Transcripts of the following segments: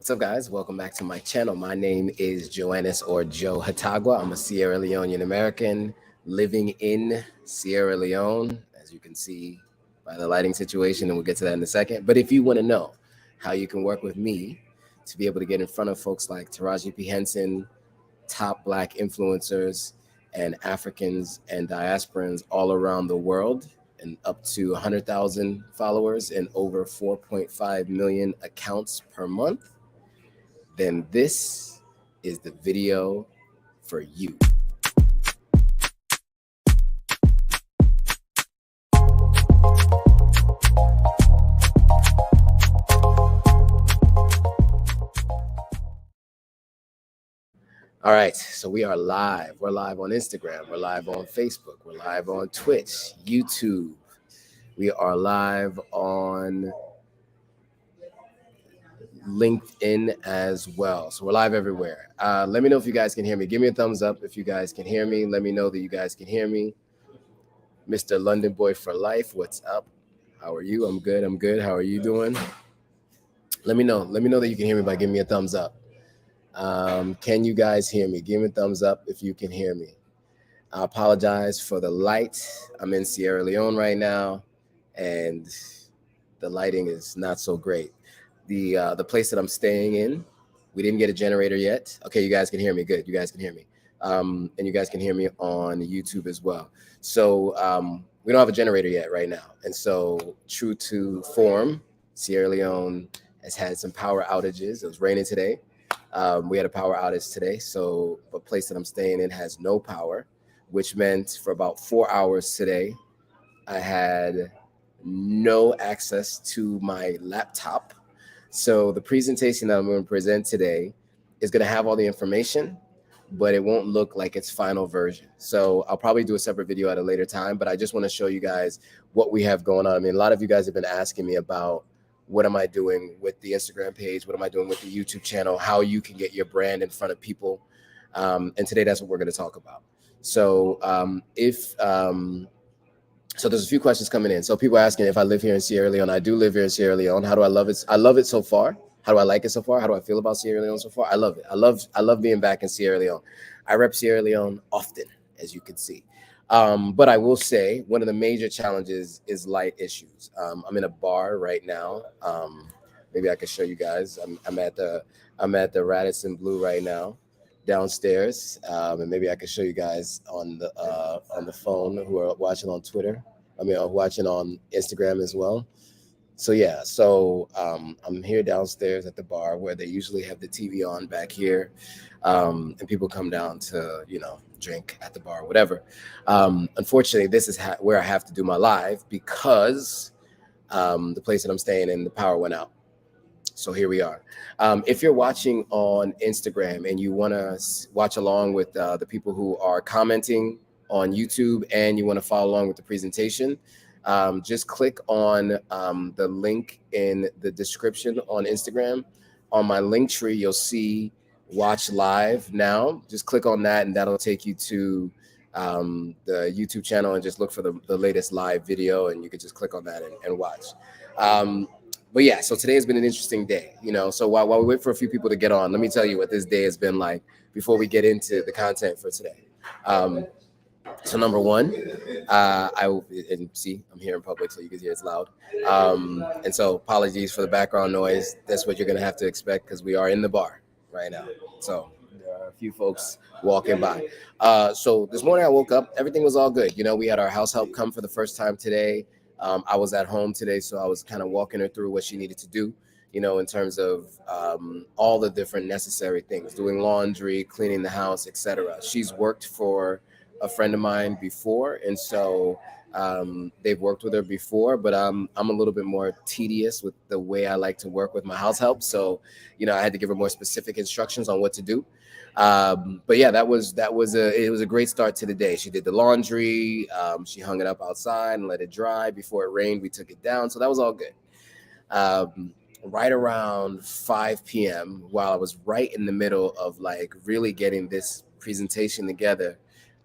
What's up, guys? Welcome back to my channel. My name is Joannis or Joe Hatagwa. I'm a Sierra Leonean American living in Sierra Leone, as you can see by the lighting situation, and we'll get to that in a second. But if you want to know how you can work with me to be able to get in front of folks like Taraji P Henson, top Black influencers, and Africans and diasporans all around the world, and up to 100,000 followers and over 4.5 million accounts per month, then this is the video for you. All right, so we are live. We're live on Instagram. We're live on Facebook. We're live on Twitch, YouTube. We are live on LinkedIn as well. So we're live everywhere. Let me know if you guys can hear me. Give me a thumbs up if you guys can hear me. Let me know that you guys can hear me. Mr. London Boy for Life, what's up? How are you? I'm good. I'm good. How are you doing? Let me know. Let me know that you can hear me by giving me a thumbs up. Can you guys hear me? Give me a thumbs up if you can hear me. I apologize for the light. I'm in Sierra Leone right now, and the lighting is not so great. The place that I'm staying in, we didn't get a generator yet. Okay, you guys can hear me. Good. You guys can hear me. And you guys can hear me on YouTube as well. So we don't have a generator yet right now. And so true to form, Sierra Leone has had some power outages. It was raining today. We had a power outage today. So the place that I'm staying in has no power, which meant for about 4 hours today, I had no access to my laptop. So the presentation that I'm going to present today is going to have all the information, but it won't look like its final version. So I'll probably do a separate video at a later time, but I just want to show you guys what we have going on. I mean, a lot of you guys have been asking me about what am I doing with the Instagram page? What am I doing with the YouTube channel? How you can get your brand in front of people. And today that's what we're going to talk about. So so there's a few questions coming in. So people are asking if I live here in Sierra Leone. I do live here in Sierra Leone. How do I love it? I love it so far. How do I like it so far? How do I feel about Sierra Leone so far? I love it. I love being back in Sierra Leone. I rep Sierra Leone often, as you can see. But I will say one of the major challenges is light issues. I'm in a bar right now. Maybe I can show you guys. I'm at the Radisson Blue right now, downstairs, and maybe I can show you guys on the phone who are watching on Twitter. I mean, watching on Instagram as well. So yeah, I'm here downstairs at the bar where they usually have the TV on back here, and people come down to drink at the bar, whatever. Unfortunately, this is where I have to do my live because the place that I'm staying in, the power went out. So here we are. If you're watching on Instagram and you want to watch along with the people who are commenting on YouTube and you want to follow along with the presentation, just click on the link in the description on Instagram. On my link tree, you'll see watch live now. Just click on that and that'll take you to the YouTube channel and just look for the latest live video, and you can just click on that and watch. But yeah, so today has been an interesting day, so while we wait for a few people to get on, let me tell you what this day has been like before we get into the content for today. So number one, and see, I'm here in public, so you can hear it's loud. And so apologies for the background noise. That's what you're going to have to expect because we are in the bar right now. So there are a few folks walking by. So this morning I woke up, everything was all good. We had our house help come for the first time today. I was at home today, so I was kind of walking her through what she needed to do, in terms of all the different necessary things, doing laundry, cleaning the house, etc. She's worked for a friend of mine before, and so they've worked with her before, but I'm a little bit more tedious with the way I like to work with my house help. So, I had to give her more specific instructions on what to do. But yeah, it was a great start to the day. She did the laundry, she hung it up outside and let it dry. Before it rained, we took it down, so that was all good. Right around 5 p.m., while I was right in the middle of really getting this presentation together,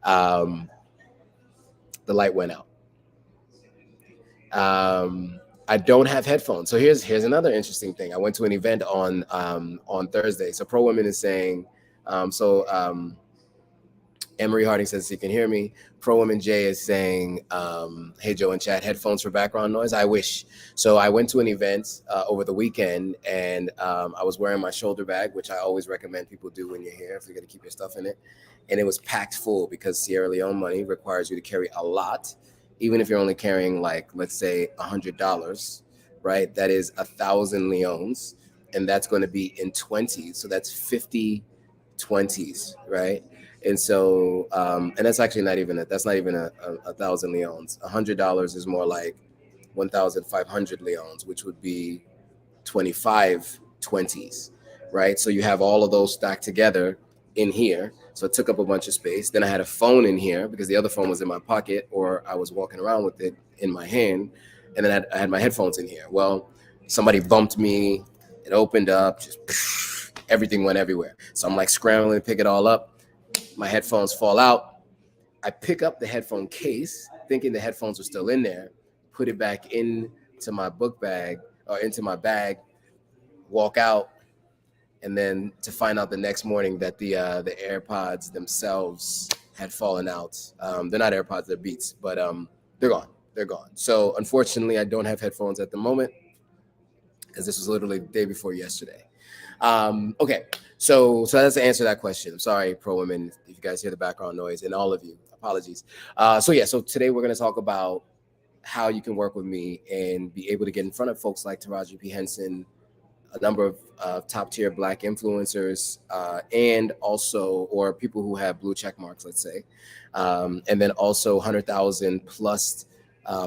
the light went out. I don't have headphones. So here's another interesting thing. I went to an event on Thursday. So Pro Women is saying, Emery Harding says he can hear me. Pro Woman J is saying, hey, Joe in chat, headphones for background noise? I wish. So I went to an event over the weekend, and I was wearing my shoulder bag, which I always recommend people do when you're here if you're going to keep your stuff in it. And it was packed full because Sierra Leone money requires you to carry a lot, even if you're only carrying, like, let's say $100, right? That is 1,000 leones, and that's going to be in 20s. So that's 50 20s, right? And so, and that's actually not even that's not even a 1,000 leones. $100 is more like 1,500 leones, which would be 25 20s, right? So you have all of those stacked together in here. So it took up a bunch of space. Then I had a phone in here because the other phone was in my pocket, or I was walking around with it in my hand. And then I had my headphones in here. Well, somebody bumped me. It opened up. Just everything went everywhere. So I'm like scrambling to pick it all up. My headphones fall out. I pick up the headphone case, thinking the headphones were still in there, put it back into my book bag or into my bag, walk out, and then to find out the next morning that the AirPods themselves had fallen out. They're not AirPods, they're Beats, but they're gone. They're gone. So unfortunately, I don't have headphones at the moment because this was literally the day before yesterday. Okay, so that's to answer that question. I'm sorry, Pro Women, if you guys hear the background noise, and all of you, apologies. So today we're going to talk about how you can work with me and be able to get in front of folks like Taraji P Henson, a number of top tier Black influencers, and also, or people who have blue check marks, let's say, and then also 100,000 plus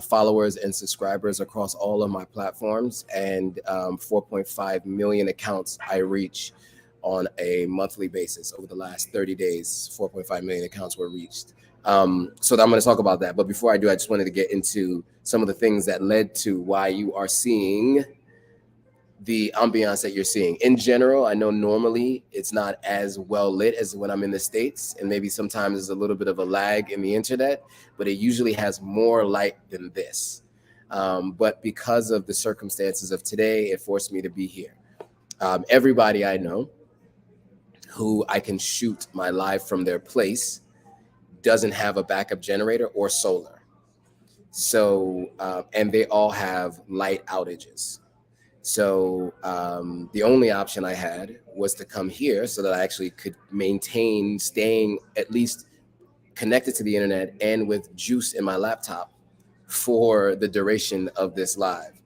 followers and subscribers across all of my platforms, and 4.5 million accounts I reach on a monthly basis. Over the last 30 days, 4.5 million accounts were reached. So I'm going to talk about that. But before I do, I just wanted to get into some of the things that led to why you are seeing the ambiance that you're seeing. In general, I know normally it's not as well lit as when I'm in the States, and maybe sometimes there's a little bit of a lag in the internet, but it usually has more light than this. But because of the circumstances of today, it forced me to be here. Everybody I know who I can shoot my live from their place doesn't have a backup generator or solar. So, and they all have light outages. So the only option I had was to come here so that I actually could maintain staying at least connected to the internet and with juice in my laptop for the duration of this live.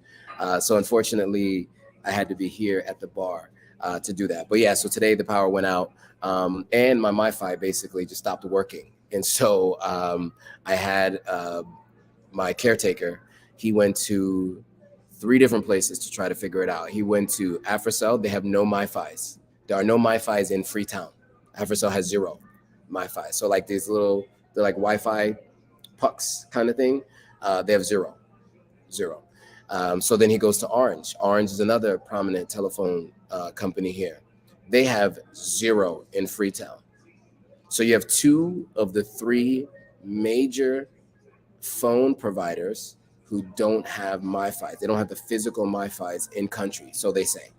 So unfortunately, I had to be here at the bar to do that. But yeah, so today the power went out, and my Wi-Fi basically just stopped working. And so I had my caretaker, he went to 3 different places to try to figure it out. He went to AfriCell. They have no MiFis. There are no MiFis in Freetown. AfriCell has 0 MiFi. So like these little, they're like Wi-Fi pucks kind of thing. They have 0. So then he goes to Orange. Orange is another prominent telephone company here. They have 0 in Freetown. So you have 2 of the 3 major phone providers who don't have MiFi. They don't have the physical MiFis in country, so they say.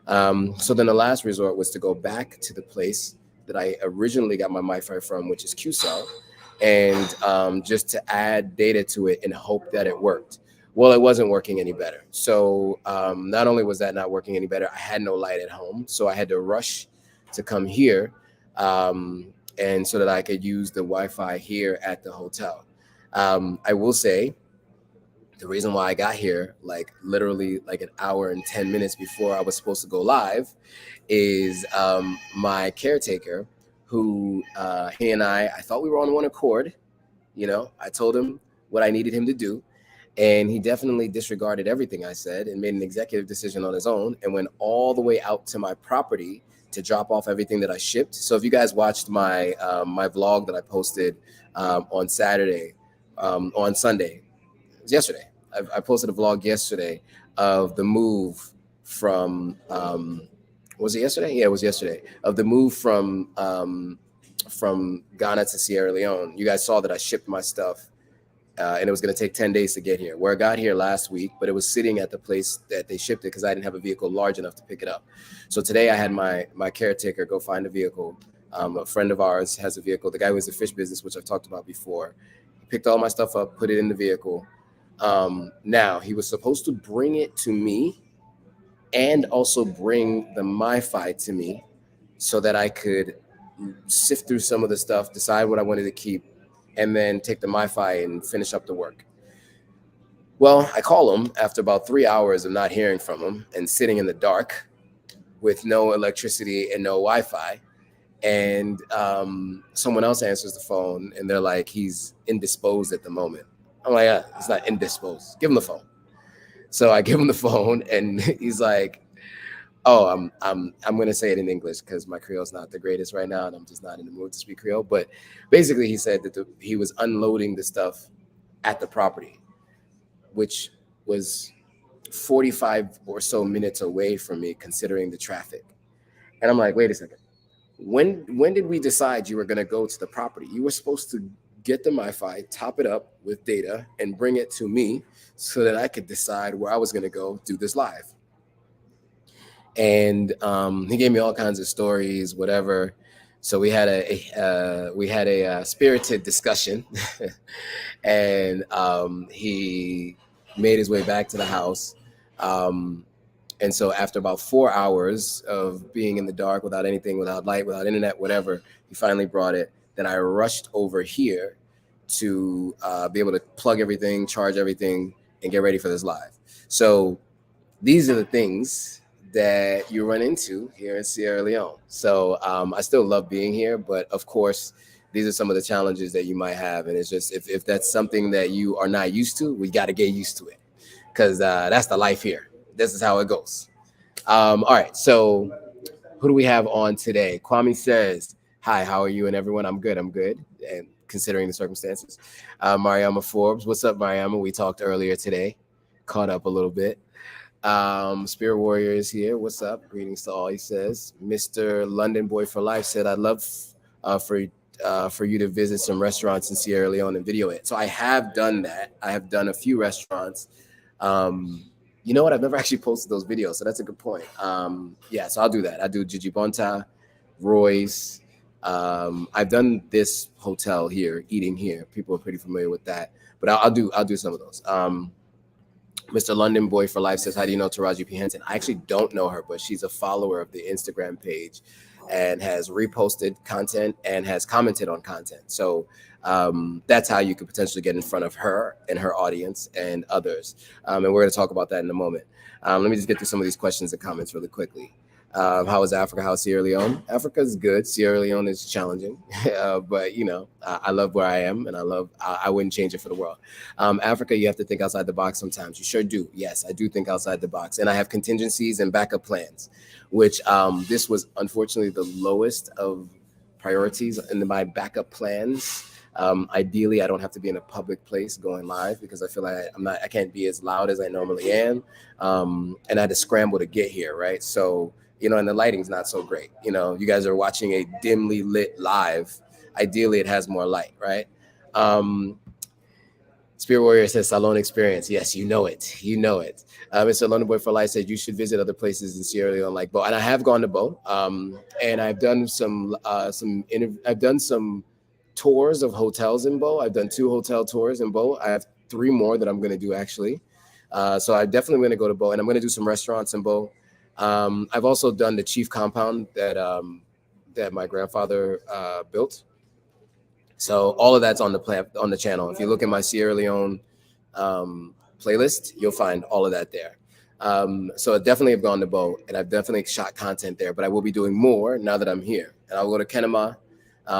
So then the last resort was to go back to the place that I originally got my MiFi from, which is QCell, and just to add data to it and hope that it worked. Well, it wasn't working any better. So not only was that not working any better, I had no light at home, so I had to rush to come here, and so that I could use the Wi-Fi here at the hotel. I will say, the reason why I got here, like literally like an hour and 10 minutes before I was supposed to go live, is my caretaker, who he and I thought we were on one accord. You know, I told him what I needed him to do, and he definitely disregarded everything I said and made an executive decision on his own and went all the way out to my property to drop off everything that I shipped. So if you guys watched my my vlog that I posted on Saturday, on Sunday, it was yesterday. I posted a vlog yesterday of the move from, was it yesterday? Yeah, it was yesterday, of the move from Ghana to Sierra Leone. You guys saw that I shipped my stuff and it was going to take 10 days to get here. Where I got here last week, but it was sitting at the place that they shipped it because I didn't have a vehicle large enough to pick it up. So today I had my caretaker go find a vehicle. A friend of ours has a vehicle. The guy who has a fish business, which I've talked about before, he picked all my stuff up, put it in the vehicle. Now he was supposed to bring it to me and also bring the MiFi to me so that I could sift through some of the stuff, decide what I wanted to keep, and then take the MiFi and finish up the work. Well, I call him after about 3 hours of not hearing from him and sitting in the dark with no electricity and no Wi-Fi. And someone else answers the phone and they're like, he's indisposed at the moment. I'm like, yeah, he's not indisposed. Give him the phone. So I give him the phone and he's like, oh, I'm going to say it in English because my Creole's not the greatest right now and I'm just not in the mood to speak Creole. But basically he said that he was unloading the stuff at the property, which was 45 or so minutes away from me considering the traffic. And I'm like, wait a second. When did we decide you were going to go to the property? You were supposed to get the MiFi, top it up with data, and bring it to me so that I could decide where I was going to go do this live. And he gave me all kinds of stories, whatever. So we had a spirited discussion, and he made his way back to the house. And so after about 4 hours of being in the dark without anything, without light, without internet, whatever, he finally brought it. Then I rushed over here to be able to plug everything, charge everything, and get ready for this live. So these are the things that you run into here in Sierra Leone. So I still love being here, but of course, these are some of the challenges that you might have. And it's just, if that's something that you are not used to, we got to get used to it because that's the life here. This is how it goes. All right. So who do we have on today? Kwame says, hi, how are you and everyone? I'm good. And considering the circumstances. Mariama Forbes. What's up, Mariama? We talked earlier today, caught up a little bit. Spirit Warrior is here. What's up? Greetings to all, he says. Mr. London Boy for Life said, I'd love for you to visit some restaurants in Sierra Leone and video it. So I have done that. I have done a few restaurants. You know what? I've never actually posted those videos, so that's a good point. Yeah, so I'll do that. I do Gigi Bonta, Royce. I've done this hotel here, eating here. People are pretty familiar with that, but I'll do some of those. Mr. London Boy for Life says, how do you know Taraji P Henson? I actually don't know her, but she's a follower of the Instagram page and has reposted content and has commented on content. So that's how you could potentially get in front of her and her audience and others. And we're going to talk about that in a moment. Let me just get through some of these questions and comments really quickly. How is Africa? How's Sierra Leone? Africa is good. Sierra Leone is challenging, but you know, I love where I am, and I wouldn't change it for the world. Africa, you have to think outside the box sometimes. You sure do. Yes, I do think outside the box, and I have contingencies and backup plans, which this was unfortunately the lowest of priorities in my backup plans. Ideally, I don't have to be in a public place going live because I feel like I can't be as loud as I normally am, and I had to scramble to get here, right? So. You know, and the lighting's not so great. You know, you guys are watching a dimly lit live. Ideally, it has more light, right? Spirit Warrior says Salon experience. Yes, you know it. You know it. Mr. London Boy for Life said you should visit other places in Sierra Leone like Bo. And I have gone to Bo. And I've done I've done some tours of hotels in Bo. I've done 2 hotel tours in Bo. I have 3 more that I'm going to do actually. So I'm definitely going to go to Bo, and I'm going to do some restaurants in Bo. I've also done the Chief compound that my grandfather built. So all of that's on the channel. If you look at my Sierra Leone playlist, you'll find all of that there. So I definitely have gone to Bo, and I've definitely shot content there, but I will be doing more now that I'm here. And I'll go to Kenema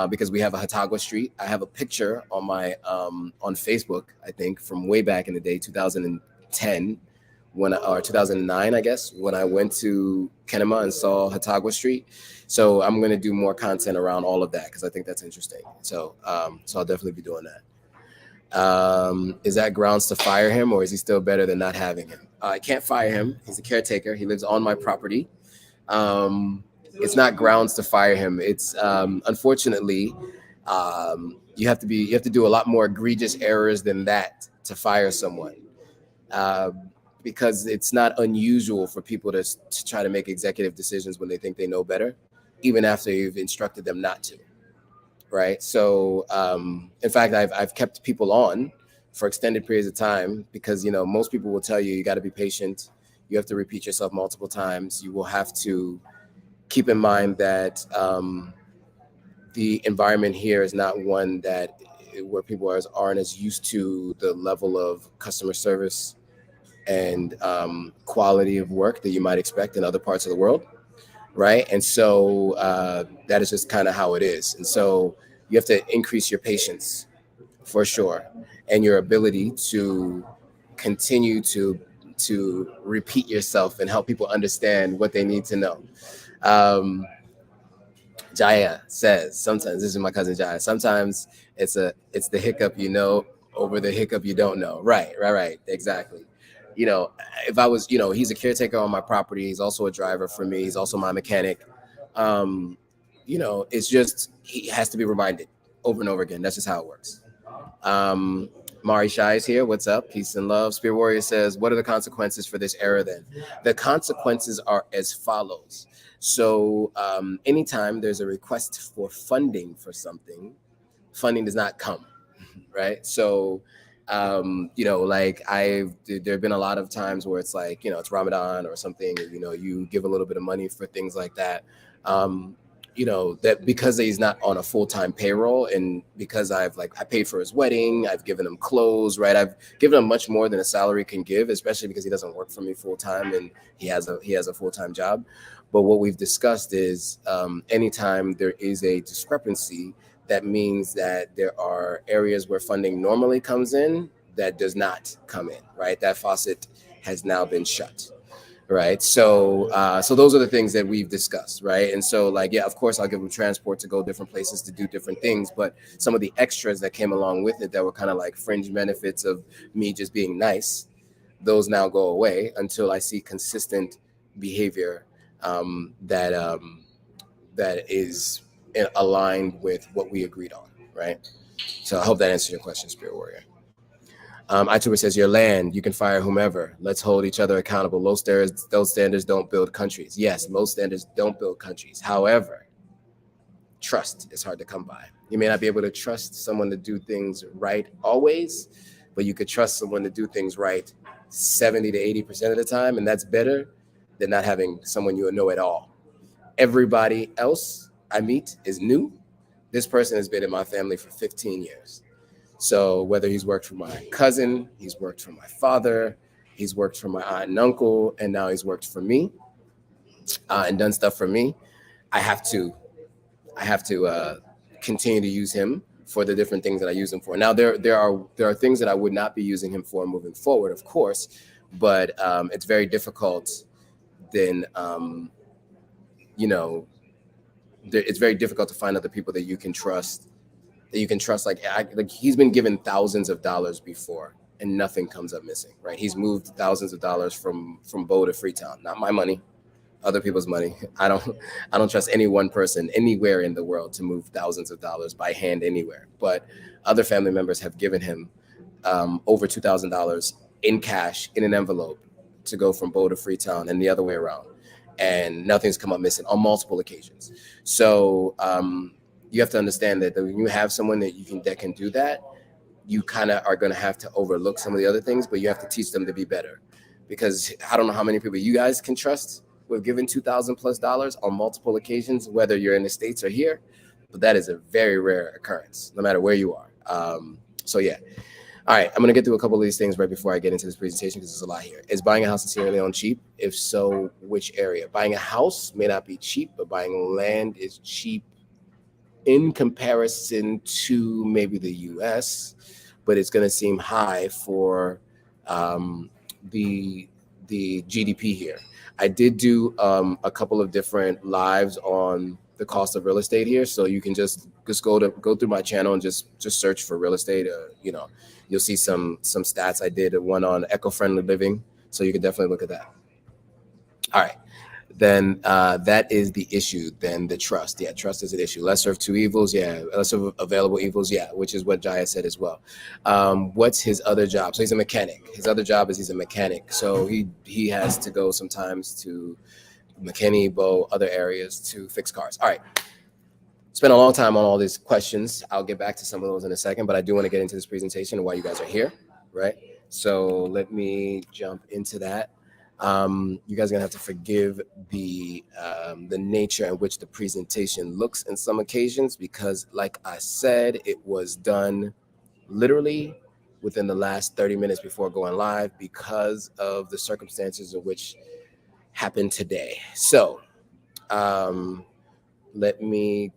because we have a Hatagua Street. I have a picture on my on Facebook, I think, from way back in the day, 2010. Or 2009, I guess, when I went to Kenema and saw Hatagua Street. So I'm going to do more content around all of that because I think that's interesting. So so I'll definitely be doing that. Is that grounds to fire him, or is he still better than not having him? I can't fire him. He's a caretaker. He lives on my property. It's not grounds to fire him. It's unfortunately, You have to do a lot more egregious errors than that to fire someone, because it's not unusual for people to try to make executive decisions when they think they know better, even after you've instructed them not to. Right. So, in fact, I've kept people on for extended periods of time because, most people will tell you, you got to be patient. You have to repeat yourself multiple times. You will have to keep in mind that the environment here is not one where people aren't as used to the level of customer service and quality of work that you might expect in other parts of the world. Right. And so that is just kind of how it is. And so you have to increase your patience for sure, and your ability to continue to repeat yourself and help people understand what they need to know. Jaya says, sometimes, this is my cousin Jaya, sometimes it's the hiccup over the hiccup you don't know. Right, exactly. If I was, he's a caretaker on my property, he's also a driver for me, he's also my mechanic. It's just, he has to be reminded over and over again. That's just how it works. Mari Shai is here. What's up? Peace and love. Spirit Warrior says, what are the consequences for this era then? The consequences are as follows. So anytime there's a request for funding for something, funding does not come, right? So, like there have been a lot of times where it's like, it's Ramadan or something, you give a little bit of money for things like that. That because he's not on a full-time payroll, and because I paid for his wedding, I've given him clothes, right? I've given him much more than a salary can give, especially because he doesn't work for me full-time and he has a full-time job. But what we've discussed is anytime there is a discrepancy, that means that there are areas where funding normally comes in that does not come in, right? That faucet has now been shut. Right. So those are the things that we've discussed. Right. And so yeah, of course, I'll give them transport to go different places to do different things. But some of the extras that came along with it that were kind of like fringe benefits of me just being nice, those now go away until I see consistent behavior that is aligned with what we agreed on. Right. So I hope that answers your question, Spirit Warrior. iTuber says, your land, you can fire whomever. Let's hold each other accountable. Low standards, those standards don't build countries. Yes, low standards don't build countries. However, trust is hard to come by. You may not be able to trust someone to do things right always, but you could trust someone to do things right 70 to 80% of the time, and that's better than not having someone you know at all. Everybody else I meet is new. This person has been in my family for 15 years. So whether he's worked for my cousin, he's worked for my father, he's worked for my aunt and uncle, and now he's worked for me and done stuff for me, I have to continue to use him for the different things that I use him for. Now there are things that I would not be using him for moving forward, of course, but it's very difficult. Then it's very difficult to find other people that you can trust. Like he's been given thousands of dollars before and nothing comes up missing, right? He's moved thousands of dollars from Bo to Freetown. Not my money, other people's money. I don't trust any one person anywhere in the world to move thousands of dollars by hand anywhere. But other family members have given him over $2,000 in cash in an envelope to go from Bo to Freetown and the other way around. And nothing's come up missing on multiple occasions. So you have to understand that when you have someone that can do that, you kind of are going to have to overlook some of the other things, but you have to teach them to be better. Because I don't know how many people you guys can trust with giving $2,000+ on multiple occasions, whether you're in the States or here, but that is a very rare occurrence, no matter where you are. So yeah. All right, I'm going to get through a couple of these things right before I get into this presentation because there's a lot here. Is buying a house in Sierra Leone cheap? If so, which area? Buying a house may not be cheap, but buying land is cheap in comparison to maybe the US, but it's going to seem high for the GDP here. I did do a couple of different lives on the cost of real estate here, so you can just go through my channel and just search for real estate. You'll see some stats. I did one on eco-friendly living, so you can definitely look at that. All right. then that is the issue. Then the trust, yeah, trust is an issue. Lesser of two evils, yeah, lesser of available evils, yeah, which is what Jaya said as well. What's his other job? So he's a mechanic. His other job is he's a mechanic. So he has to go sometimes to McKinney, Bow, other areas to fix cars. All right. Spent a long time on all these questions. I'll get back to some of those in a second, but I do want to get into this presentation and why you guys are here, right? So let me jump into that. You guys are gonna have to forgive the nature in which the presentation looks in some occasions, because like I said, it was done literally within the last 30 minutes before going live because of the circumstances in which happened today. So let me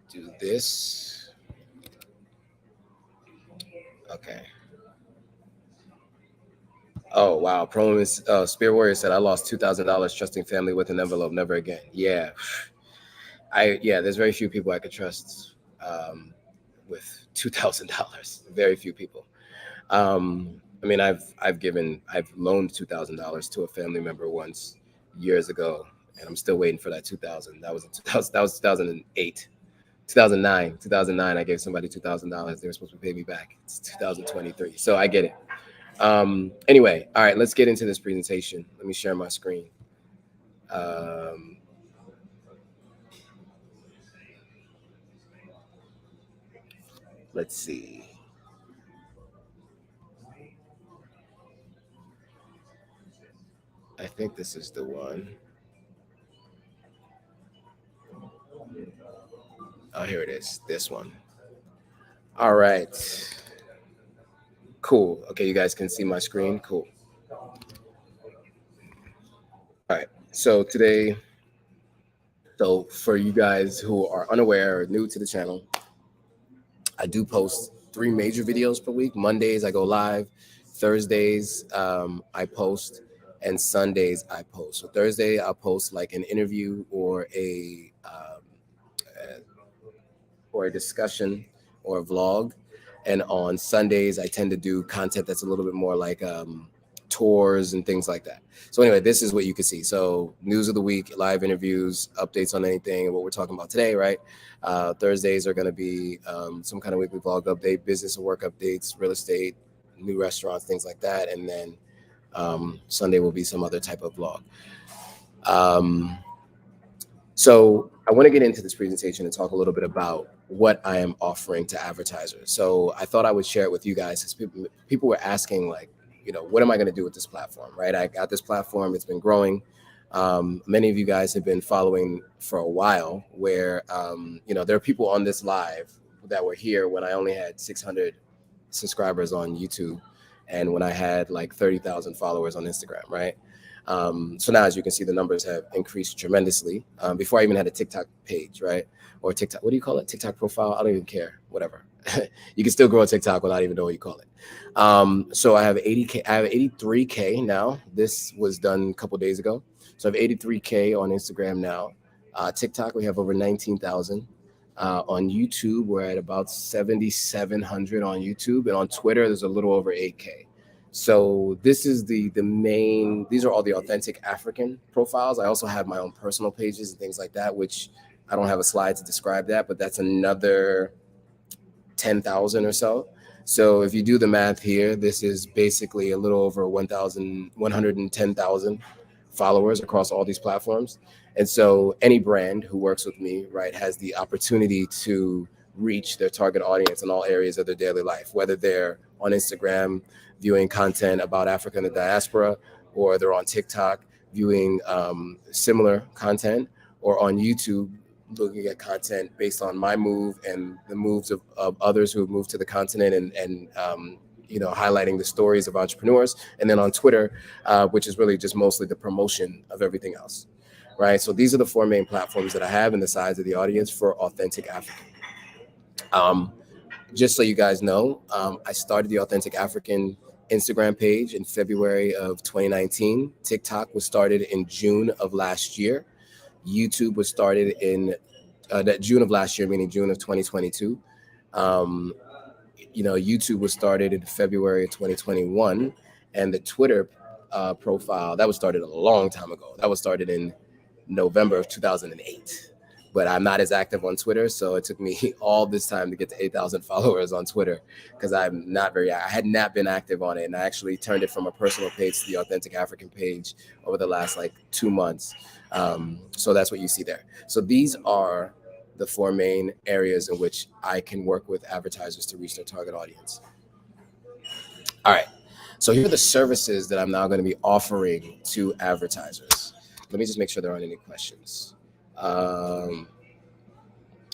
do this. Okay. Oh wow, Promise Spear Warrior said I lost $2,000 trusting family with an envelope. Never again. Yeah, there's very few people I could trust with $2,000. Very few people. I mean, I've loaned $2,000 to a family member once years ago, and I'm still waiting for that 2,000. That was 2000. That was 2008. 2009. I gave somebody $2,000. They were supposed to pay me back. It's 2023, so I get it. Anyway, all right, let's get into this presentation. Let me share my screen. Let's see. I think this is the one. Oh, here it is. This one. All right. Cool. Okay, you guys can see my screen. Cool. All right. So today, so for you guys who are unaware or new to the channel, I do post 3 major videos per week. Mondays I go live, Thursdays I post, and Sundays I post. So Thursday I'll post like an interview or a discussion or a vlog, and on Sundays I tend to do content that's a little bit more like tours and things like that. So anyway, this is what you can see. So news of the week, live interviews, updates on anything, what we're talking about today, right? Thursdays are going to be some kind of weekly vlog update, business and work updates, real estate, new restaurants, things like that. And then Sunday will be some other type of vlog. So I want to get into this presentation and talk a little bit about what I am offering to advertisers. So I thought I would share it with you guys, because people were asking, like, you know, what am I going to do with this platform, right? I got this platform. It's been growing. Many of you guys have been following for a while, where, you know, there are people on this live that were here when I only had 600 subscribers on YouTube and when I had like 30,000 followers on Instagram, right? So now, as you can see, the numbers have increased tremendously. Before I even had a TikTok page, right? Or TikTok, what do you call it? TikTok profile? I don't even care, whatever. You can still grow a TikTok without even knowing what you call it. So I have 80K, I have 83K now. This was done a couple days ago. So I have 83K on Instagram now. TikTok, we have over 19,000. On YouTube, we're at about 7,700 on YouTube. And on Twitter, there's a little over 8K. So this is the main, these are all the authentic African profiles. I also have my own personal pages and things like that, which I don't have a slide to describe that, but that's another 10,000 or so. So if you do the math here, this is basically a little over 110,000 followers across all these platforms. And so any brand who works with me, right, has the opportunity to reach their target audience in all areas of their daily life, whether they're on Instagram viewing content about Africa and the diaspora, or they're on TikTok viewing similar content, or on YouTube looking at content based on my move and the moves of others who have moved to the continent, and you know, highlighting the stories of entrepreneurs. And then on Twitter, which is really just mostly the promotion of everything else, right? So these are the 4 main platforms that I have and the size of the audience for Authentic African. Just so you guys know, I started the Authentic African Instagram page in February of 2019. TikTok was started in June of last year. YouTube was started in that June of last year, meaning June of 2022. You know, YouTube was started in February of 2021, and the Twitter profile. That was started a long time ago. That was started in November of 2008. But I'm not as active on Twitter, so it took me all this time to get to 8,000 followers on Twitter because I had not been active on it, and I actually turned it from a personal page to the Authentic African page over the last like 2 months. So that's what you see there. So these are the 4 main areas in which I can work with advertisers to reach their target audience. All right. So here are the services that I'm now going to be offering to advertisers. Let me just make sure there aren't any questions. All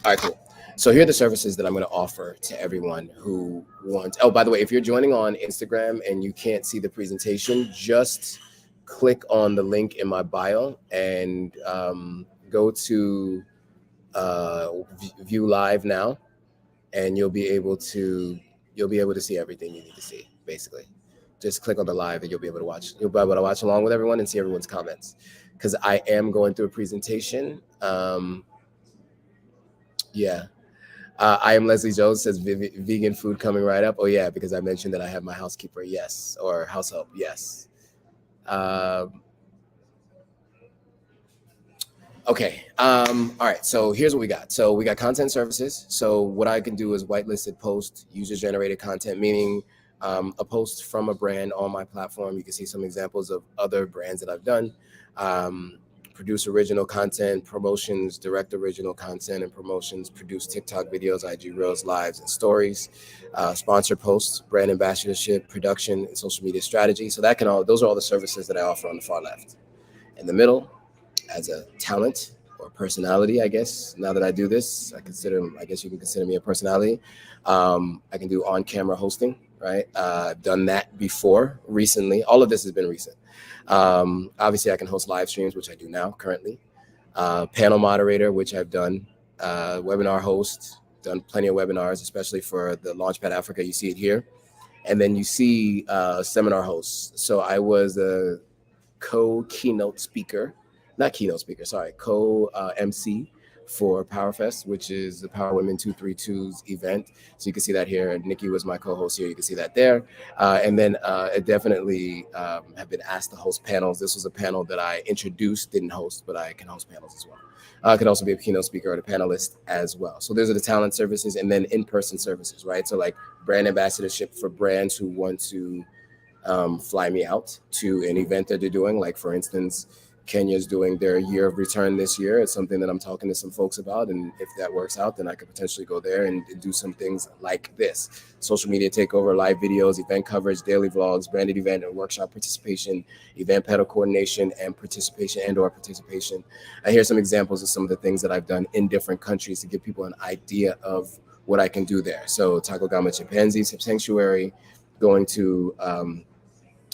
right, cool. So here are the services that I'm going to offer to everyone who wants. Oh, by the way, if you're joining on Instagram and you can't see the presentation, just click on the link in my bio and go to view live now, and you'll be able to see everything you need to see. Basically, just click on the live and you'll be able to watch. You'll be able to watch along with everyone and see everyone's comments. Because I am going through a presentation. Yeah. I am Leslie Jones, says vegan food coming right up. Oh, yeah, because I mentioned that I have my housekeeper. Yes. Or house help. Yes. Okay. All right. So here's what we got. So we got content services. So what I can do is whitelisted post, user-generated content, meaning a post from a brand on my platform. You can see some examples of other brands that I've done. Produce original content, promotions, direct original content and promotions, produce TikTok videos, IG Reels, lives, and stories, sponsor posts, brand ambassadorship, production, and social media strategy. So those are all the services that I offer on the far left. In the middle, as a talent or personality, I guess, now that I do this, I guess you can consider me a personality. I can do on-camera hosting, right? I've done that before recently. All of this has been recent. Obviously, I can host live streams, which I do now currently. Panel moderator, which I've done. Webinar host, done plenty of webinars, especially for the Launchpad Africa. You see it here. And then you see seminar hosts. So I was a co-MC for PowerFest, which is the Power Women 232's event. So you can see that here. Nikki was my co-host here. You can see that there. And then I definitely have been asked to host panels. This was a panel that I introduced, didn't host, but I can host panels as well. I could also be a keynote speaker or a panelist as well. So those are the talent services, and then in-person services, right? So like brand ambassadorship for brands who want to fly me out to an event that they're doing. Like for instance, Kenya's doing their year of return this year. It's something that I'm talking to some folks about. And if that works out, then I could potentially go there and do some things like this. Social media takeover, live videos, event coverage, daily vlogs, branded event and workshop participation, event pedal coordination and or participation. I hear some examples of some of the things that I've done in different countries to give people an idea of what I can do there. So Takogama Chimpanzee Sanctuary, going to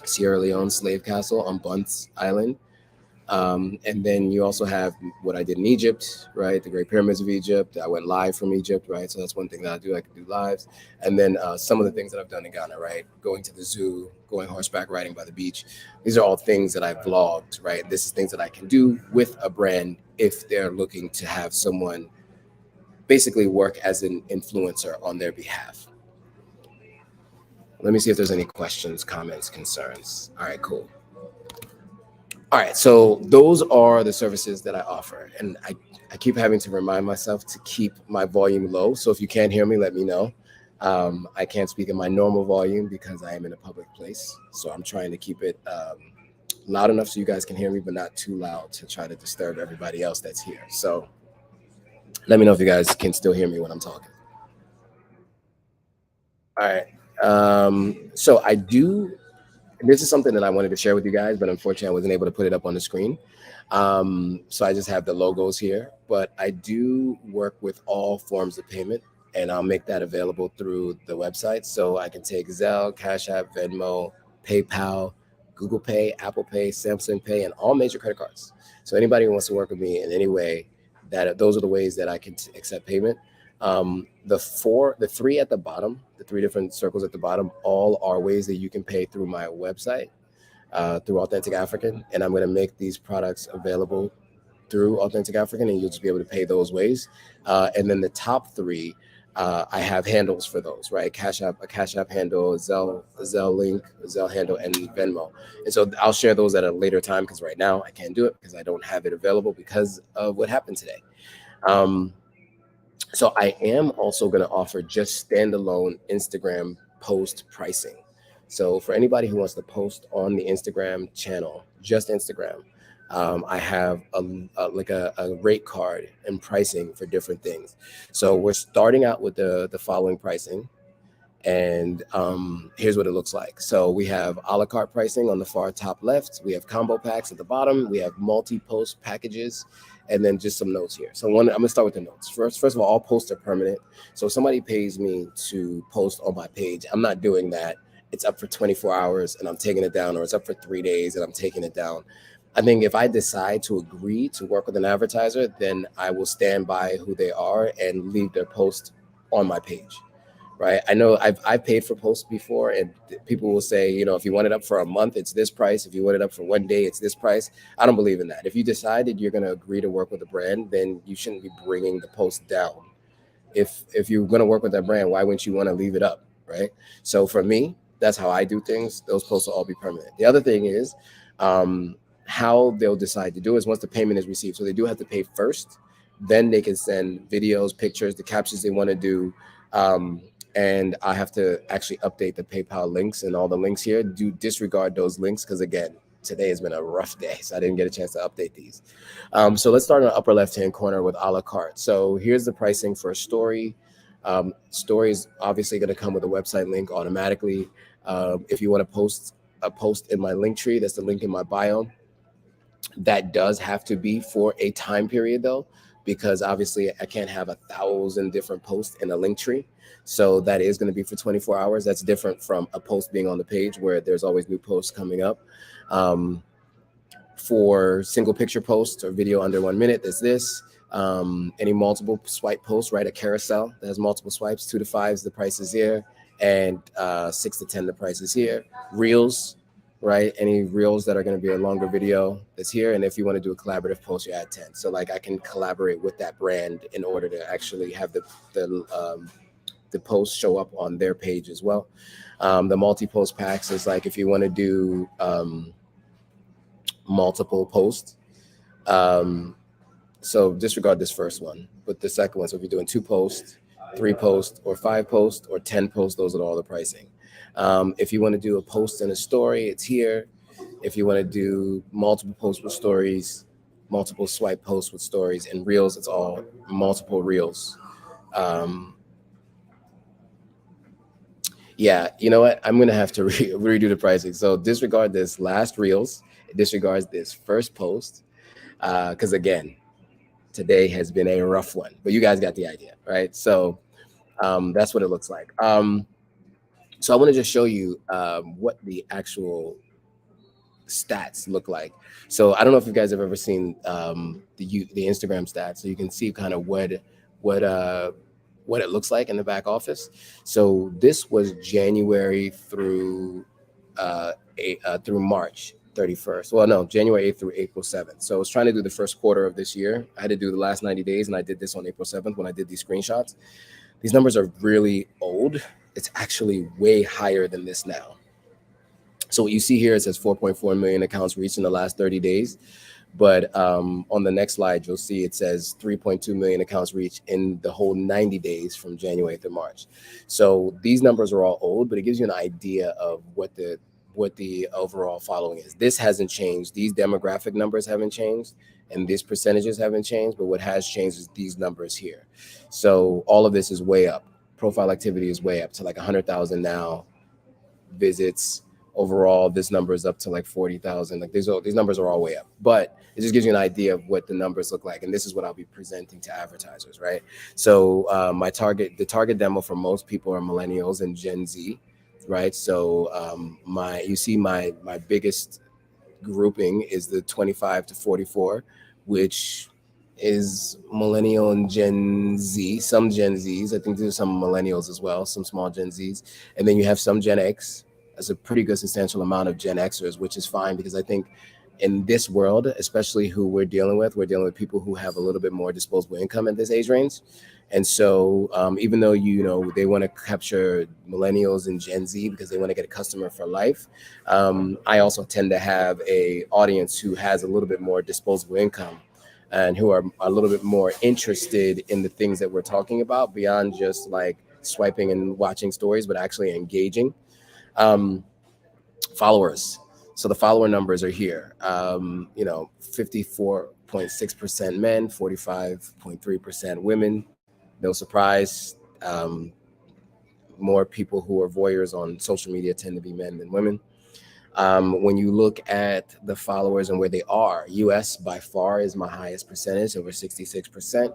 Sierra Leone Slave Castle on Bunce Island. And then you also have what I did in Egypt, right? The Great Pyramids of Egypt. I went live from Egypt, right? So that's one thing that I do. I can do lives. And then some of the things that I've done in Ghana, right? Going to the zoo, going horseback riding by the beach. These are all things that I've vlogged, right? This is things that I can do with a brand if they're looking to have someone basically work as an influencer on their behalf. Let me see if there's any questions, comments, concerns. All right, cool. All right, so those are the services that I offer. And I keep having to remind myself to keep my volume low. So if you can't hear me, let me know. I can't speak in my normal volume because I am in a public place. So I'm trying to keep it loud enough so you guys can hear me, but not too loud to try to disturb everybody else that's here. So let me know if you guys can still hear me when I'm talking. All right. So this is something that I wanted to share with you guys, but unfortunately I wasn't able to put it up on the screen. So I just have the logos here, but I do work with all forms of payment, and I'll make that available through the website. So I can take Zelle, Cash App, Venmo, PayPal, Google Pay, Apple Pay, Samsung Pay, and all major credit cards. So anybody who wants to work with me in any way, those are the ways that I can accept payment. The three at the bottom, the three different circles at the bottom, all are ways that you can pay through my website, through Authentic African. And I'm going to make these products available through Authentic African, and you'll just be able to pay those ways. And then the top three, I have handles for those, right? A Cash App handle, Zelle link, Zelle handle, and Venmo. And so I'll share those at a later time because right now I can't do it because I don't have it available because of what happened today. Um, so I am also going to offer just standalone Instagram post pricing. So for anybody who wants to post on the Instagram channel, just Instagram, I have a rate card and pricing for different things. So we're starting out with the following pricing. And here's what it looks like. So we have a la carte pricing on the far top left. We have combo packs at the bottom. We have multi-post packages, and then just some notes here. So I'm gonna start with the notes. First of all posts are permanent. So if somebody pays me to post on my page, I'm not doing that. It's up for 24 hours and I'm taking it down, or it's up for 3 days and I'm taking it down. I think if I decide to agree to work with an advertiser, then I will stand by who they are and leave their post on my page. Right. I know I've paid for posts before, and people will say, if you want it up for a month, it's this price. If you want it up for 1 day, it's this price. I don't believe in that. If you decided you're going to agree to work with a brand, then you shouldn't be bringing the post down. If you're going to work with that brand, why wouldn't you want to leave it up? Right. So for me, that's how I do things. Those posts will all be permanent. The other thing is how they'll decide to do is once the payment is received. So they do have to pay first. Then they can send videos, pictures, the captions they want to do. And I have to actually update the PayPal links and all the links here. Do disregard those links because, again, today has been a rough day, so I didn't get a chance to update these. So let's start in the upper left-hand corner with a la carte. So here's the pricing for a story. Story is obviously going to come with a website link automatically. If you want to post a post in my link tree, that's the link in my bio. That does have to be for a time period, though, because obviously I can't have 1,000 different posts in a link tree. So that is going to be for 24 hours. That's different from a post being on the page where there's always new posts coming up. For single picture posts or video under 1 minute, there's this. Any multiple swipe posts, right? A carousel that has multiple swipes, 2 to 5 is the price is here, and 6 to 10 the price is here. Reels, right? Any reels that are going to be a longer video that's here. And if you want to do a collaborative post, you add 10. So like I can collaborate with that brand in order to actually have the posts show up on their page as well. The multi-post packs is like if you want to do multiple posts. So disregard this first one, but the second one. So if you're doing 2 posts, 3 posts, or 5 posts, or 10 posts, those are all the pricing. If you want to do a post and a story, it's here. If you want to do multiple posts with stories, multiple swipe posts with stories, and reels, it's all multiple reels. Yeah, you know what? I'm going to have to redo the pricing. So disregard this last reels, disregards this first post, because again, today has been a rough one, but you guys got the idea, right? So that's what it looks like. So I want to just show you what the actual stats look like. So I don't know if you guys have ever seen the Instagram stats, so you can see kind of what it looks like in the back office. So this was January through March 31st. Well, no, January 8th through April 7th. So I was trying to do the first quarter of this year. I had to do the last 90 days, and I did this on April 7th when I did these screenshots. These numbers are really old. It's actually way higher than this now. So what you see here, it says 4.4 million accounts reached in the last 30 days. But on the next slide, you'll see it says 3.2 million accounts reached in the whole 90 days from January through March. So these numbers are all old, but it gives you an idea of what the overall following is. This hasn't changed. These demographic numbers haven't changed, and these percentages haven't changed. But what has changed is these numbers here. So all of this is way up. Profile activity is way up to like 100,000 now. Visits. Overall, this number is up to like 40,000. Like these numbers are all way up, but it just gives you an idea of what the numbers look like. And this is what I'll be presenting to advertisers, right? So the target demo for most people are millennials and Gen Z, right? So my biggest grouping is the 25 to 44, which is millennial and Gen Z, some Gen Zs. I think there's some millennials as well, some small Gen Zs. And then you have some Gen X. That's a pretty good substantial amount of Gen Xers, which is fine because I think in this world, especially who we're dealing with people who have a little bit more disposable income in this age range. And so even though, they want to capture millennials and Gen Z because they want to get a customer for life, I also tend to have a audience who has a little bit more disposable income and who are a little bit more interested in the things that we're talking about beyond just like swiping and watching stories, but actually engaging. Um, Followers. So the follower numbers are here. 54.6% men, 45.3% women. No surprise. More people who are voyeurs on social media tend to be men than women. When you look at the followers and where they are, US by far is my highest percentage, over 66%.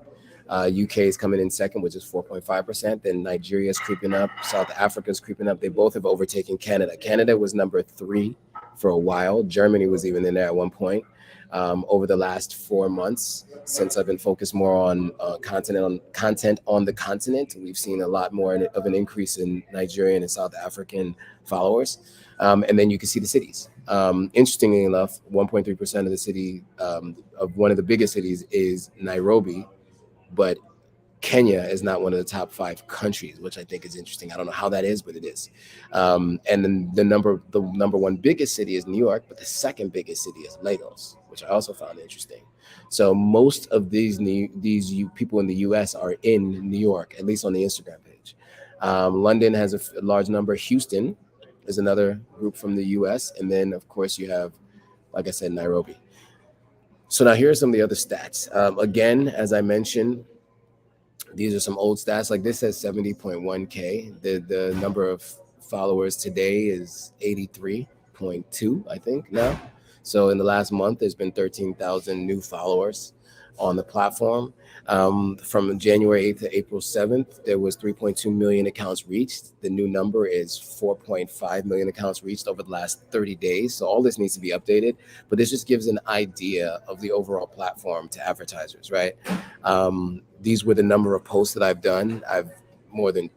UK is coming in second, which is 4.5%. Then Nigeria is creeping up. South Africa is creeping up. They both have overtaken Canada. Canada was number 3 for a while. Germany was even in there at one point. Over the last 4 months, since I've been focused more on content on the continent, we've seen a lot more of an increase in Nigerian and South African followers. And then you can see the cities. Interestingly enough, 1.3% of the city of one of the biggest cities is Nairobi, but Kenya is not one of the top 5 countries, which I think is interesting. I don't know how that is, but it is. And then the number one biggest city is New York, but the second biggest city is Lagos, which I also found interesting. So most of these people in the U.S. are in New York, at least on the Instagram page. London has a large number. Houston is another group from the U.S. And then, of course, you have, like I said, Nairobi. So now here are some of the other stats. Again, as I mentioned, these are some old stats. Like this says 70.1K. The number of followers today is 83.2, I think now. So in the last month, there's been 13,000 new followers on the platform. From January 8th to April 7th, there was 3.2 million accounts reached. The new number is 4.5 million accounts reached over the last 30 days. So all this needs to be updated, but this just gives an idea of the overall platform to advertisers, right? These were the number of posts that I've done. I've more than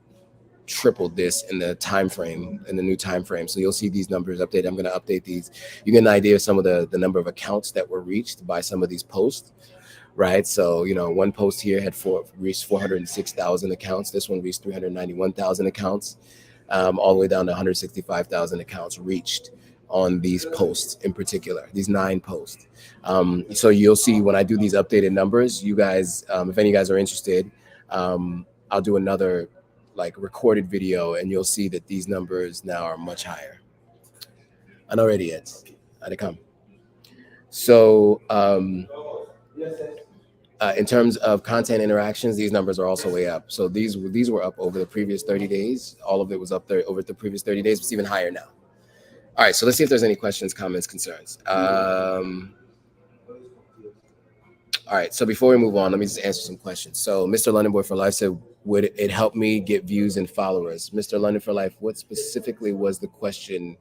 tripled this in the time frame, in the new time frame. So you'll see these numbers updated. I'm going to update these. You get an idea of some of the number of accounts that were reached by some of these posts, right? So, one post here had reached 406,000 accounts. This one reached 391,000 accounts, all the way down to 165,000 accounts reached on these posts in particular, these 9 posts. So you'll see when I do these updated numbers, you guys, if any of you guys are interested, I'll do another like recorded video and you'll see that these numbers now are much higher. I'm not ready yet. I'd come. So in terms of content interactions, these numbers are also way up. So these were up over the previous 30 days. All of it was up there over the previous 30 days. It's even higher now. All right, so let's see if there's any questions, comments, concerns. All right, so before we move on, let me just answer some questions. So Mr. London Boy for Life said, would it help me get views and followers? Mr. London for Life, what specifically was the question?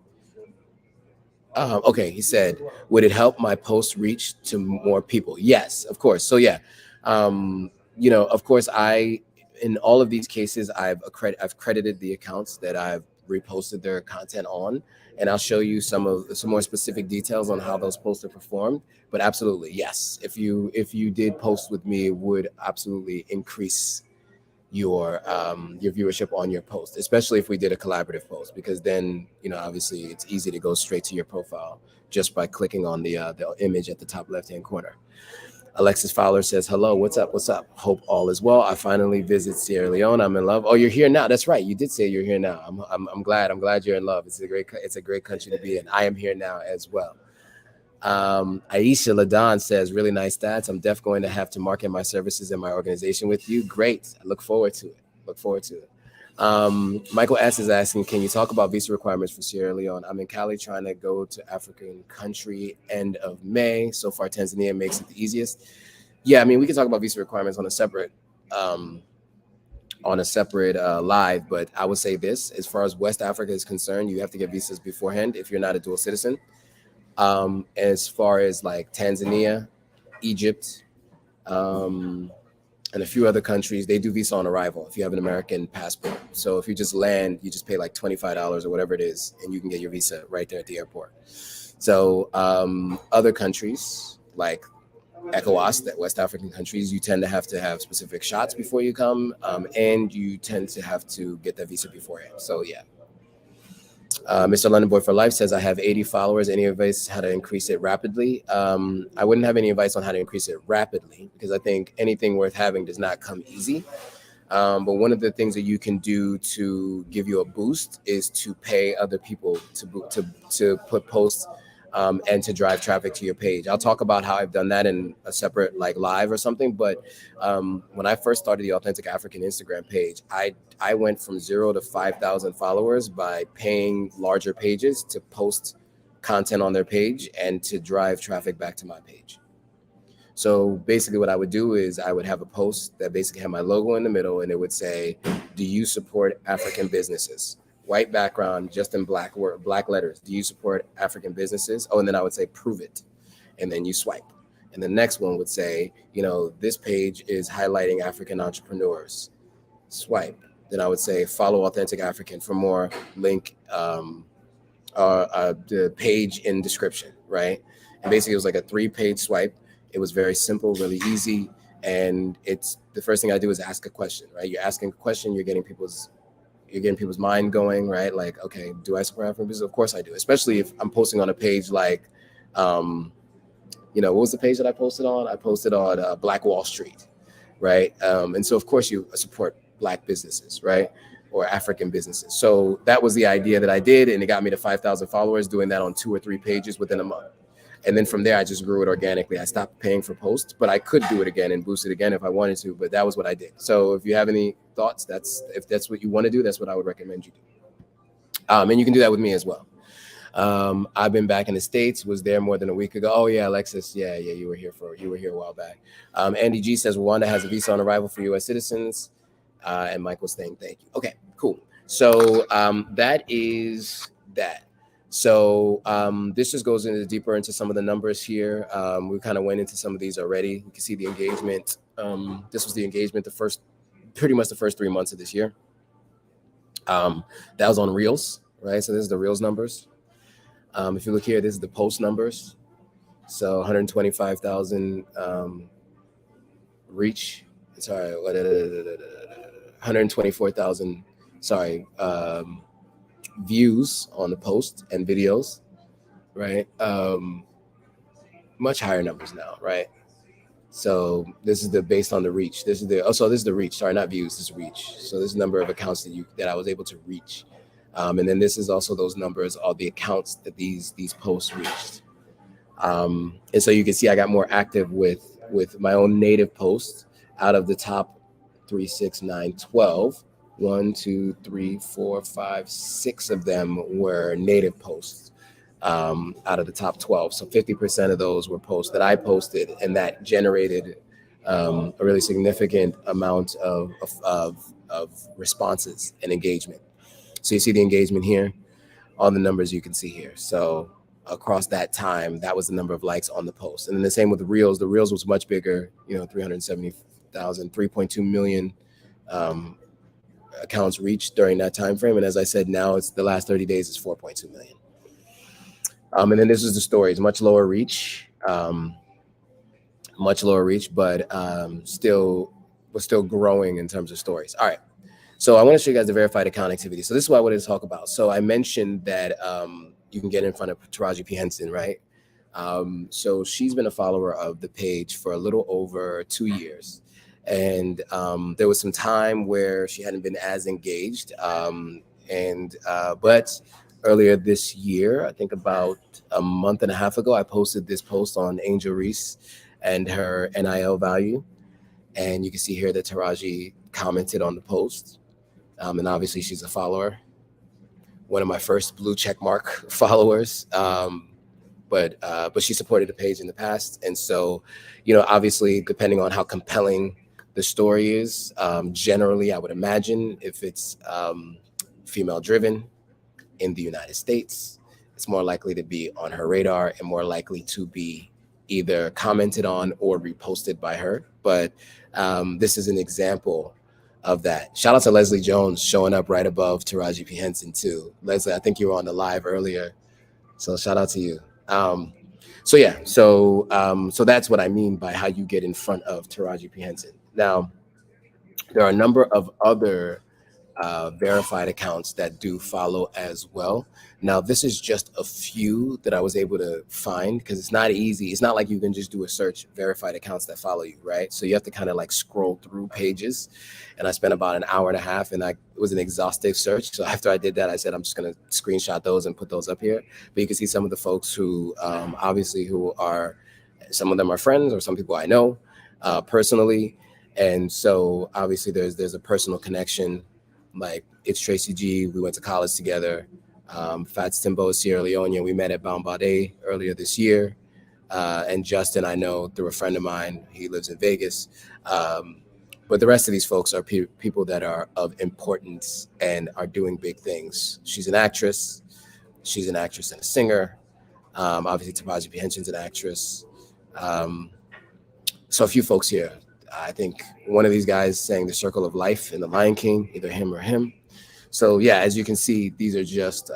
Okay, he said, would it help my post reach to more people? Yes, of course. So yeah, of course, in all of these cases, I've credited the accounts that I've reposted their content on, and I'll show you some more specific details on how those posts are performed. But absolutely, yes, if you did post with me, it would absolutely increase your viewership on your post, especially if we did a collaborative post, because then obviously it's easy to go straight to your profile just by clicking on the image at the top left hand corner. Alexis Fowler says, hello, what's up? Hope all is well. I finally visit Sierra Leone. I'm in love. Oh, you're here now. That's right. You did say you're here now. I'm glad you're in love. It's a great country to be in. I am here now as well. Aisha Ladan says, really nice stats. I'm definitely going to have to market my services in my organization with you. Great. I look forward to it. Michael S is asking, can you talk about visa requirements for Sierra Leone? I'm in Cali trying to go to African country end of May. So far, Tanzania makes it the easiest. Yeah, I mean, we can talk about visa requirements on a separate live, but I would say this, as far as West Africa is concerned, you have to get visas beforehand if you're not a dual citizen. As far as like Tanzania, Egypt, and a few other countries, they do visa on arrival if you have an American passport. So if you just land, you just pay like $25 or whatever it is, and you can get your visa right there at the airport. So other countries like ECOWAS, that West African countries, you tend to have specific shots before you come, and you tend to have to get that visa beforehand. So yeah. Mr. London Boy for Life says, I have 80 followers. Any advice how to increase it rapidly? I wouldn't have any advice on how to increase it rapidly, because I think anything worth having does not come easy. But one of the things that you can do to give you a boost is to pay other people to put posts and to drive traffic to your page. I'll talk about how I've done that in a separate like live or something. But when I first started the Authentic African Instagram page, I went from 0 to 5,000 followers by paying larger pages to post content on their page and to drive traffic back to my page. So basically what I would do is I would have a post that basically had my logo in the middle, and it would say, do you support African businesses? White background, just in black letters. Do you support African businesses? Oh, and then I would say, prove it. And then you swipe. And the next one would say, you know, this page is highlighting African entrepreneurs. Swipe. Then I would say, follow Authentic African for more. Link the page in description, right? And basically it was like a 3-page swipe. It was very simple, really easy. And it's the first thing I do is ask a question, right? You're asking a question, you're getting people's mind going, right? Like, okay, do I support African business? Of course I do, especially if I'm posting on a page like, you know, what was the page that I posted on? I posted on Black Wall Street, right? And so of course you support Black businesses, right? Or African businesses. So that was the idea that I did, and it got me to 5,000 followers doing that on 2 or 3 pages within a month. And then from there, I just grew it organically. I stopped paying for posts, but I could do it again and boost it again if I wanted to, but that was what I did. So if you have any thoughts, if that's what you want to do, that's what I would recommend you do. And you can do that with me as well. I've been back in the States, was there more than a week ago. Oh yeah, Alexis. Yeah, you were here a while back. Andy G says, Rwanda has a visa on arrival for US citizens. And Michael's saying, thank you. Okay, cool. So that is that. So this just goes deeper into some of the numbers here. We kind of went into some of these already. You can see the engagement. This was the engagement pretty much the first 3 months of this year. That was on Reels, right? So this is the Reels numbers. If you look here, this is the post numbers. So 125,000 reach. Sorry, 124,000. Sorry. Views on the post and videos, right? Much higher numbers now, right? So this is based on the reach. This is the reach. Sorry, not views. This is reach. So this is the number of accounts that I was able to reach, and then this is also those numbers of the accounts that these posts reached. And so you can see I got more active with my own native posts. Out of the top 3, 6, 9, 12. 1, 2, 3, 4, 5, 6 of them were native posts out of the top 12. So 50% of those were posts that I posted, and that generated a really significant amount of responses and engagement. So you see the engagement here, all the numbers you can see here. So across that time, that was the number of likes on the post. And then the same with the Reels. The Reels was much bigger, 370,000, 3.2 million accounts reached during that time frame. And as I said, now it's the last 30 days is 4.2 million. And then this is the stories, much lower reach, but we're still growing in terms of stories. All right. So I want to show you guys the verified account activity. So this is what I wanted to talk about. So I mentioned that you can get in front of Taraji P Henson, right? So she's been a follower of the page for a little over 2 years. And there was some time where she hadn't been as engaged. But earlier this year, I think about a month and a half ago, I posted this post on Angel Reese and her NIL value. And you can see here that Taraji commented on the post. And obviously she's a follower, one of my first blue check mark followers. But she supported the page in the past. And so, obviously, depending on how compelling the story is, generally, I would imagine if it's female driven in the United States, it's more likely to be on her radar and more likely to be either commented on or reposted by her. But this is an example of that. Shout out to Leslie Jones showing up right above Taraji P Henson too. Leslie, I think you were on the live earlier, so shout out to you. So yeah, so that's what I mean by how you get in front of Taraji P Henson. Now, there are a number of other verified accounts that do follow as well. Now, this is just a few that I was able to find because it's not easy. It's not like you can just do a search verified accounts that follow you, right? So you have to kind of like scroll through pages. And I spent about an hour and a half, and it was an exhaustive search. So after I did that, I said I'm just going to screenshot those and put those up here. But you can see some of the folks who obviously who are, some of them are friends or some people I know personally. And so obviously there's a personal connection. Like it's Tracy G. We went to college together. Fats Timbo, Sierra Leone. We met at Bombardé earlier this year. And Justin, I know through a friend of mine. He lives in Vegas. But the rest of these folks are people that are of importance and are doing big things. She's an actress. She's an actress and a singer. Obviously, Taraji P Henson's an actress. So a few folks here. I think one of these guys sang The Circle of Life in The Lion King, either him or him. So yeah, as you can see, these are just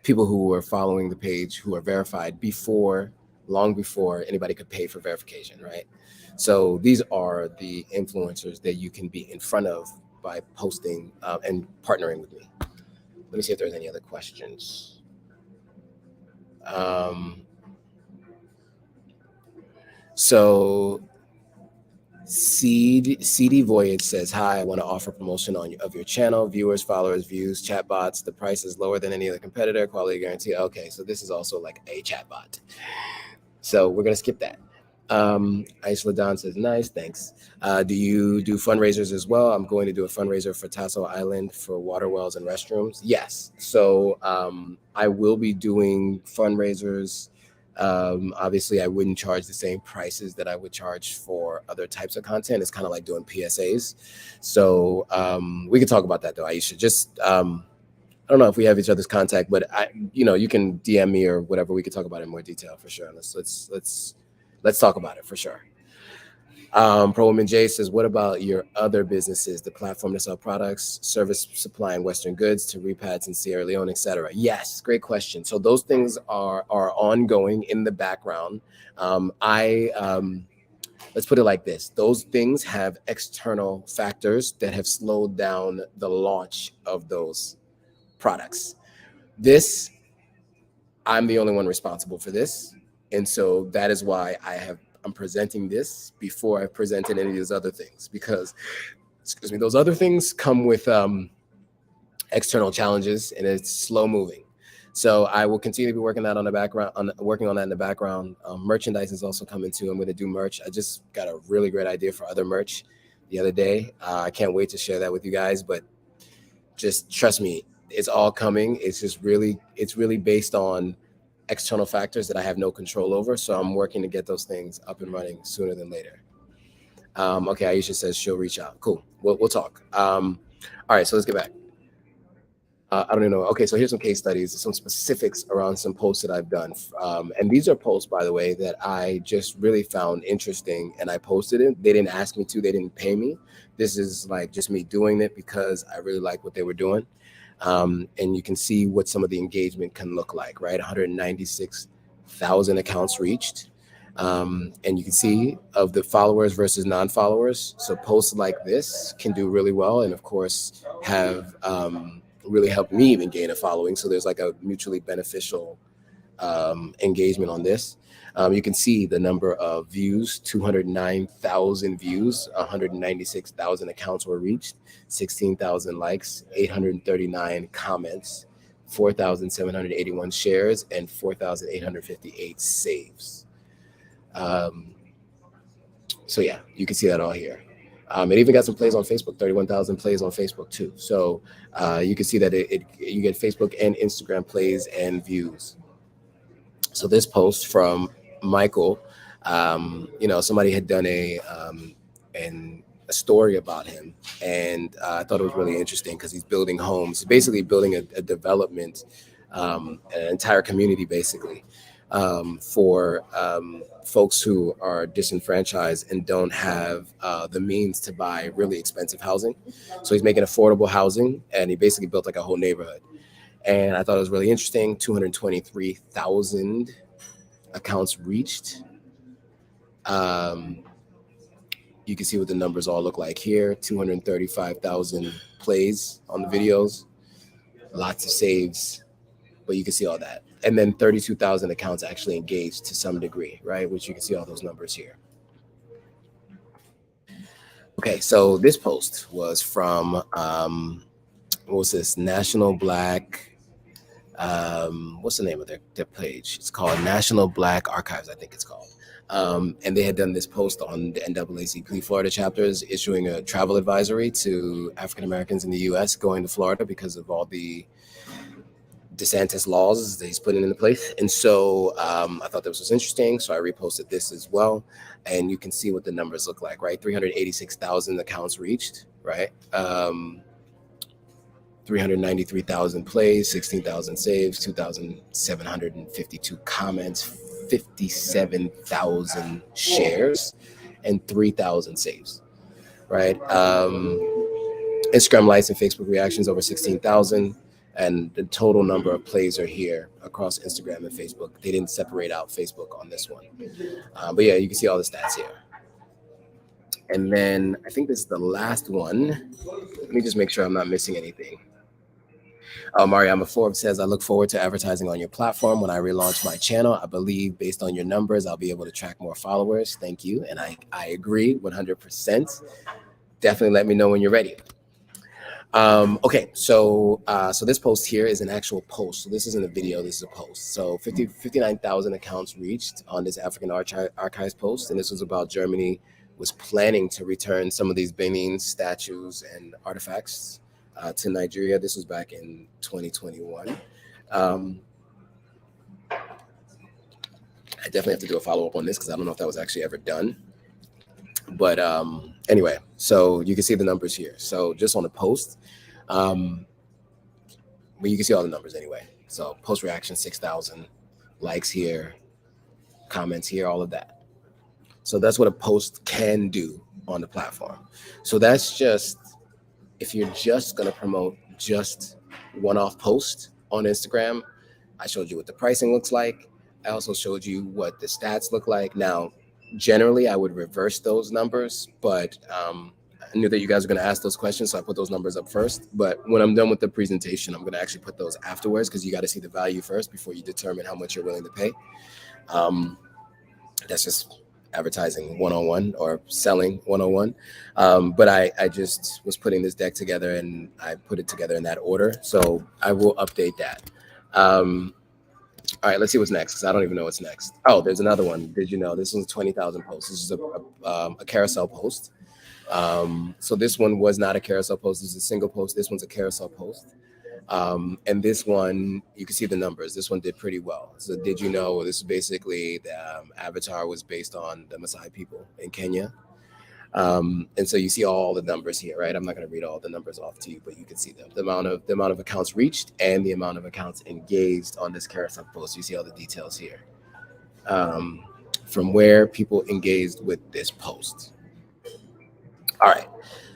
people who were following the page who are verified long before anybody could pay for verification, right? So these are the influencers that you can be in front of by posting and partnering with me. Let me see if there's any other questions. So CD Voyage says, hi, I want to offer promotion of your channel, viewers, followers, views, chatbots. The price is lower than any other competitor, quality guarantee. Okay, so this is also like a chatbot. So we're going to skip that. Isla Don says, nice, thanks. Do you do fundraisers as well? I'm going to do a fundraiser for Tasso Island for water wells and restrooms. Yes. So I will be doing fundraisers. Obviously, I wouldn't charge the same prices that I would charge for other types of content. It's kind of like doing PSAs. So we can talk about that, though. Aisha, just I don't know if we have each other's contact, but you can DM me or whatever. We can talk about it in more detail for sure. Let's talk about it for sure. Pro Woman J says, what about your other businesses, the platform to sell products, service supplying Western goods to repads in Sierra Leone, etc.? Yes, great question. So those things are ongoing in the background. Let's put it like this. Those things have external factors that have slowed down the launch of those products. I'm the only one responsible for this. And so that is why I'm presenting this before I presented any of these other things, because, those other things come with external challenges and it's slow moving. So I will continue to be working on that in the background. Merchandise is also coming too. I'm going to do merch. I just got a really great idea for other merch the other day. I can't wait to share that with you guys, but just trust me, it's all coming. It's really based on external factors that I have no control over. So I'm working to get those things up and running sooner than later. Okay, Aisha says she'll reach out. Cool. We'll talk. All right, so let's get back. I don't even know. Okay, so here's some case studies, some specifics around some posts that I've done. And these are posts, by the way, that I just really found interesting and I posted it. They didn't ask me to, they didn't pay me. This is like just me doing it because I really like what they were doing. And you can see what some of the engagement can look like, right? 196,000 accounts reached. And you can see of the followers versus non-followers. So posts like this can do really well. And of course have really helped me even gain a following. So there's like a mutually beneficial engagement on this. You can see the number of views, 209,000 views, 196,000 accounts were reached, 16,000 likes, 839 comments, 4,781 shares, and 4,858 saves. So yeah, you can see that all here. It even got some plays on Facebook, 31,000 plays on Facebook too. So you can see that you get Facebook and Instagram plays and views. So this post from Michael, somebody had done a story about him, and I thought it was really interesting because he's building homes, basically building a development, an entire community basically for folks who are disenfranchised and don't have the means to buy really expensive housing. So he's making affordable housing, and he basically built like a whole neighborhood. And I thought it was really interesting. 223,000 accounts reached. You can see what the numbers all look like here. 235,000 plays on the videos, lots of saves, but you can see all that. And then 32,000 accounts actually engaged to some degree, right? Which you can see all those numbers here. Okay, so this post was from, what was this? National Black, what's the name of their page? It's called National Black Archives, I think it's called. And they had done this post on the NAACP Florida chapters issuing a travel advisory to African Americans in the US going to Florida because of all the DeSantis laws that he's putting into place. And so I thought this was interesting. So I reposted this as well. And you can see what the numbers look like, right? 386,000 accounts reached, right? 393,000 plays, 16,000 saves, 2,752 comments, 57,000 shares, and 3,000 saves, right? Instagram likes and Facebook reactions over 16,000. And the total number of plays are here across Instagram and Facebook. They didn't separate out Facebook on this one. But yeah, you can see all the stats here. And then I think this is the last one. Let me just make sure I'm not missing anything. Mariama Forbes says, I look forward to advertising on your platform when I relaunch my channel. I believe based on your numbers, I'll be able to track more followers. Thank you. And I agree 100%. Definitely let me know when you're ready. Okay, so this post here is an actual post. So this isn't a video, this is a post. So 59,000 accounts reached on this African Archives post. And this was about Germany was planning to return some of these Benin statues and artifacts to Nigeria. This was back in 2021. I definitely have to do a follow-up on this because I don't know if that was actually ever done. But anyway, so you can see the numbers here. So just on the post, but you can see all the numbers anyway. So post reaction, 6,000 likes here, comments here, all of that. So that's what a post can do on the platform. So that's just, if you're just going to promote just one-off post on Instagram, I showed you what the pricing looks like. I also showed you what the stats look like. Now, generally, I would reverse those numbers, but I knew that you guys were going to ask those questions, so I put those numbers up first. But when I'm done with the presentation, I'm going to actually put those afterwards because you got to see the value first before you determine how much you're willing to pay. That's just advertising 101 or selling 101. But I just was putting this deck together and I put it together in that order. So I will update that. All right, let's see what's next because I don't even know what's next. Oh, there's another one. Did you know this one's 20,000 posts? This is a carousel post. So this one was not a carousel post. This is a single post. This one's a carousel post. And this one, you can see the numbers. This one did pretty well. So did you know this is basically the avatar was based on the Maasai people in Kenya. And so you see all the numbers here, right? I'm not going to read all the numbers off to you, but you can see them. The amount of accounts reached and the amount of accounts engaged on this carousel post. You see all the details here. From where people engaged with this post. All right.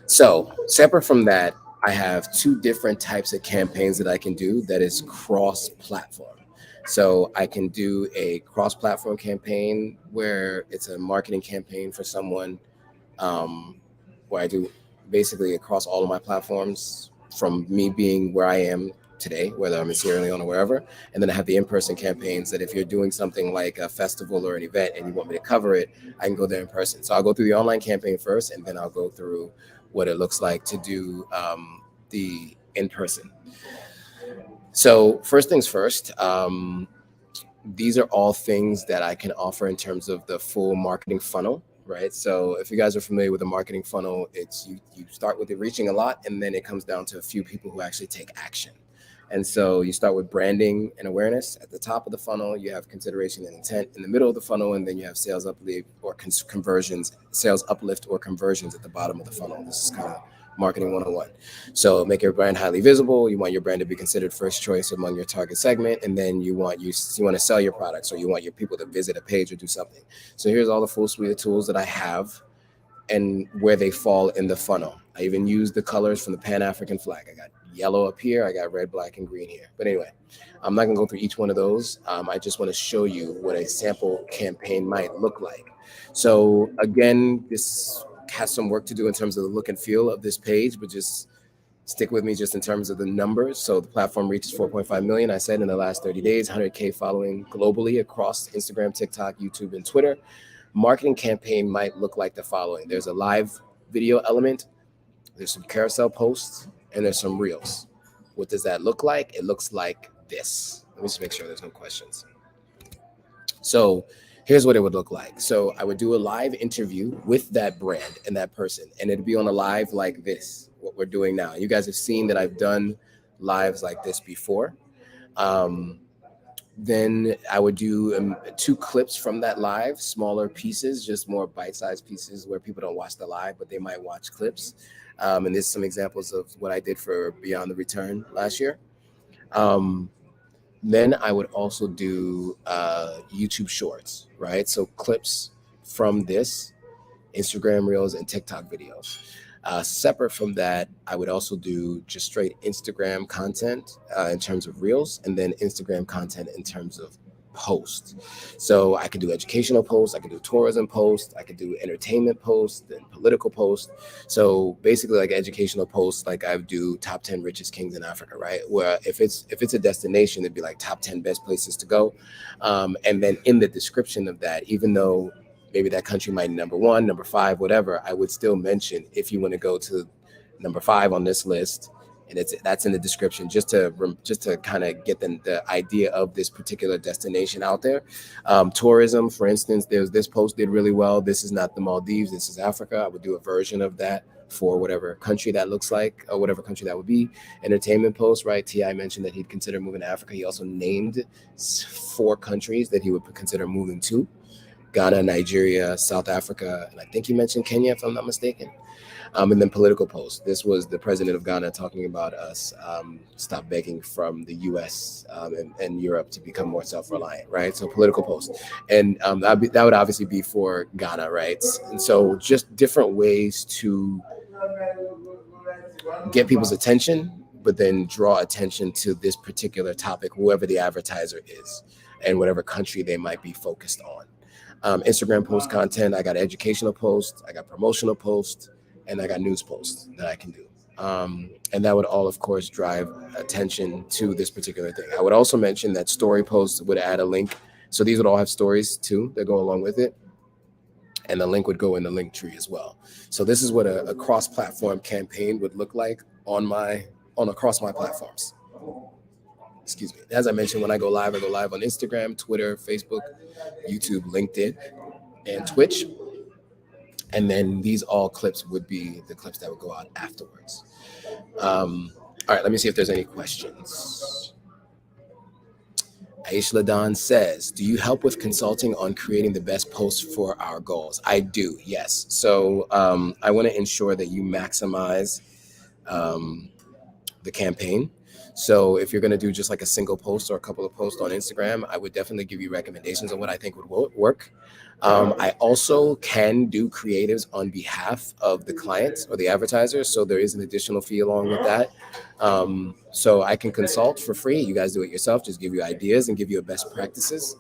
So separate from that, I have two different types of campaigns that I can do that is cross-platform. So I can do a cross-platform campaign where it's a marketing campaign for someone where I do basically across all of my platforms from me being where I am today, whether I'm in Sierra Leone or wherever. And then I have the in-person campaigns that if you're doing something like a festival or an event and you want me to cover it, I can go there in person. So I'll go through the online campaign first, and then I'll go through what it looks like to do the in-person. So first things first, these are all things that I can offer in terms of the full marketing funnel. Right. So if you guys are familiar with the marketing funnel, it's you start with it reaching a lot, and then it comes down to a few people who actually take action. And so you start with branding and awareness at the top of the funnel. You have consideration and intent in the middle of the funnel, and then you have sales uplift or conversions, sales uplift or conversions at the bottom of the funnel. This is kind of marketing 101. So make your brand highly visible. You want your brand to be considered first choice among your target segment. And then you want to sell your products, or you want your people to visit a page or do something. So here's all the full suite of tools that I have and where they fall in the funnel. I even use the colors from the Pan-African flag. I got yellow up here. I got red, black, and green here. But anyway, I'm not gonna go through each one of those. I just want to show you what a sample campaign might look like. So again, this has some work to do in terms of the look and feel of this page, but just stick with me just in terms of the numbers. So the platform reaches 4.5 million. I said in the last 30 days, 100K following globally across Instagram, TikTok, YouTube, and Twitter. Marketing campaign might look like the following. There's a live video element, there's some carousel posts, and there's some reels. What does that look like? It looks like this. Let me just make sure there's no questions. So here's what it would look like. So I would do a live interview with that brand and that person, and it'd be on a live like this, what we're doing now. You guys have seen that I've done lives like this before. Then I would do 2 clips from that live, smaller pieces, just more bite-sized pieces where people don't watch the live, but they might watch clips. And there's some examples of what I did for Beyond the Return last year. Then I would also do YouTube Shorts, right? So clips from this, Instagram Reels, and TikTok videos. Separate from that, I would also do just straight Instagram content in terms of Reels, and then Instagram content in terms of posts. So I could do educational posts, I could do tourism posts, I could do entertainment posts, and political posts. So basically like educational posts, like I would do top 10 richest kings in Africa, right? Where if it's a destination, it'd be like top 10 best places to go. And then in the description of that, even though maybe that country might be number 1, number 5, whatever, I would still mention if you want to go to number 5 on this list, and that's in the description, just to kind of get the idea of this particular destination out there. Tourism, for instance, there's this post did really well. This is not the Maldives, this is Africa. I would do a version of that for whatever country that looks like, or whatever country that would be. Entertainment post, right? T.I. mentioned that he'd consider moving to Africa. He also named 4 countries that he would consider moving to: Ghana, Nigeria, South Africa, and I think he mentioned Kenya, if I'm not mistaken. And then political posts. This was the president of Ghana talking about us stop begging from the U.S. And Europe to become more self-reliant, right? So political posts. And that would obviously be for Ghana, right? And so just different ways to get people's attention, but then draw attention to this particular topic, whoever the advertiser is, and whatever country they might be focused on. Instagram post content, I got educational posts, I got promotional posts, and I got news posts that I can do. And that would all, of course, drive attention to this particular thing. I would also mention that story posts would add a link. So these would all have stories too that go along with it. And the link would go in the link tree as well. So this is what a cross-platform campaign would look like across my platforms. Excuse me. As I mentioned, when I go live on Instagram, Twitter, Facebook, YouTube, LinkedIn, and Twitch. And then these all clips would be the clips that would go out afterwards. All right, let me see if there's any questions. Aisha Ladan says, do you help with consulting on creating the best posts for our goals? I do, yes. So I want to ensure that you maximize the campaign. So if you're going to do just like a single post or a couple of posts on Instagram, I would definitely give you recommendations on what I think would work. I also can do creatives on behalf of the clients or the advertisers. So there is an additional fee along with that. So I can consult for free. You guys do it yourself, just give you ideas and give you best practices.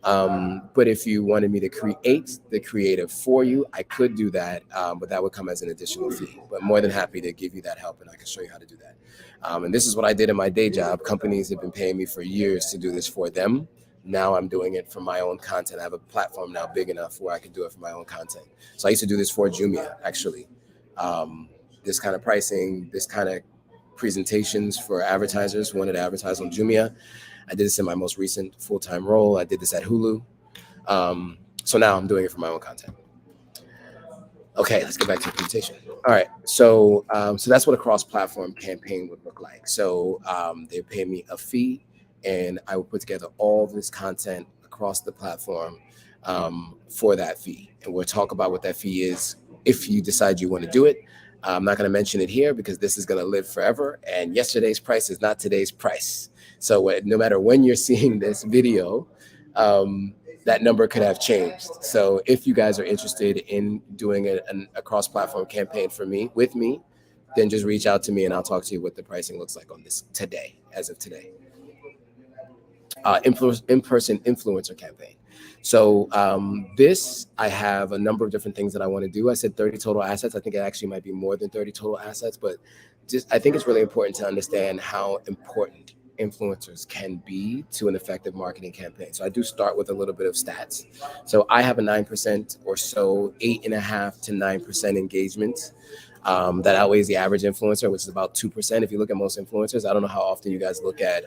But if you wanted me to create the creative for you, I could do that, but that would come as an additional fee. But more than happy to give you that help, and I can show you how to do that. And this is what I did in my day job. Companies have been paying me for years to do this for them. Now I'm doing it for my own content. I have a platform now big enough where I can do it for my own content. So I used to do this for Jumia, actually. This kind of pricing, this kind of presentations for advertisers who wanted to advertise on Jumia. I did this in my most recent full-time role. I did this at Hulu. So now I'm doing it for my own content. Okay, let's get back to the presentation. All right, so that's what a cross-platform campaign would look like. So they pay me a fee, and I would put together all this content across the platform for that fee. And we'll talk about what that fee is if you decide you want to do it. I'm not going to mention it here because this is going to live forever, and yesterday's price is not today's price. So no matter when you're seeing this video, that number could have changed. So if you guys are interested in doing a cross-platform campaign with me, then just reach out to me and I'll talk to you what the pricing looks like on this today, as of today. In-person influencer campaign. So this, I have a number of different things that I want to do. I said 30 total assets. I think it actually might be more than 30 total assets, but just I think it's really important to understand how important influencers can be to an effective marketing campaign. So I do start with a little bit of stats. So I have a 9% or so, 8.5 to 9% engagement. That outweighs the average influencer, which is about 2%. If you look at most influencers, I don't know how often you guys look at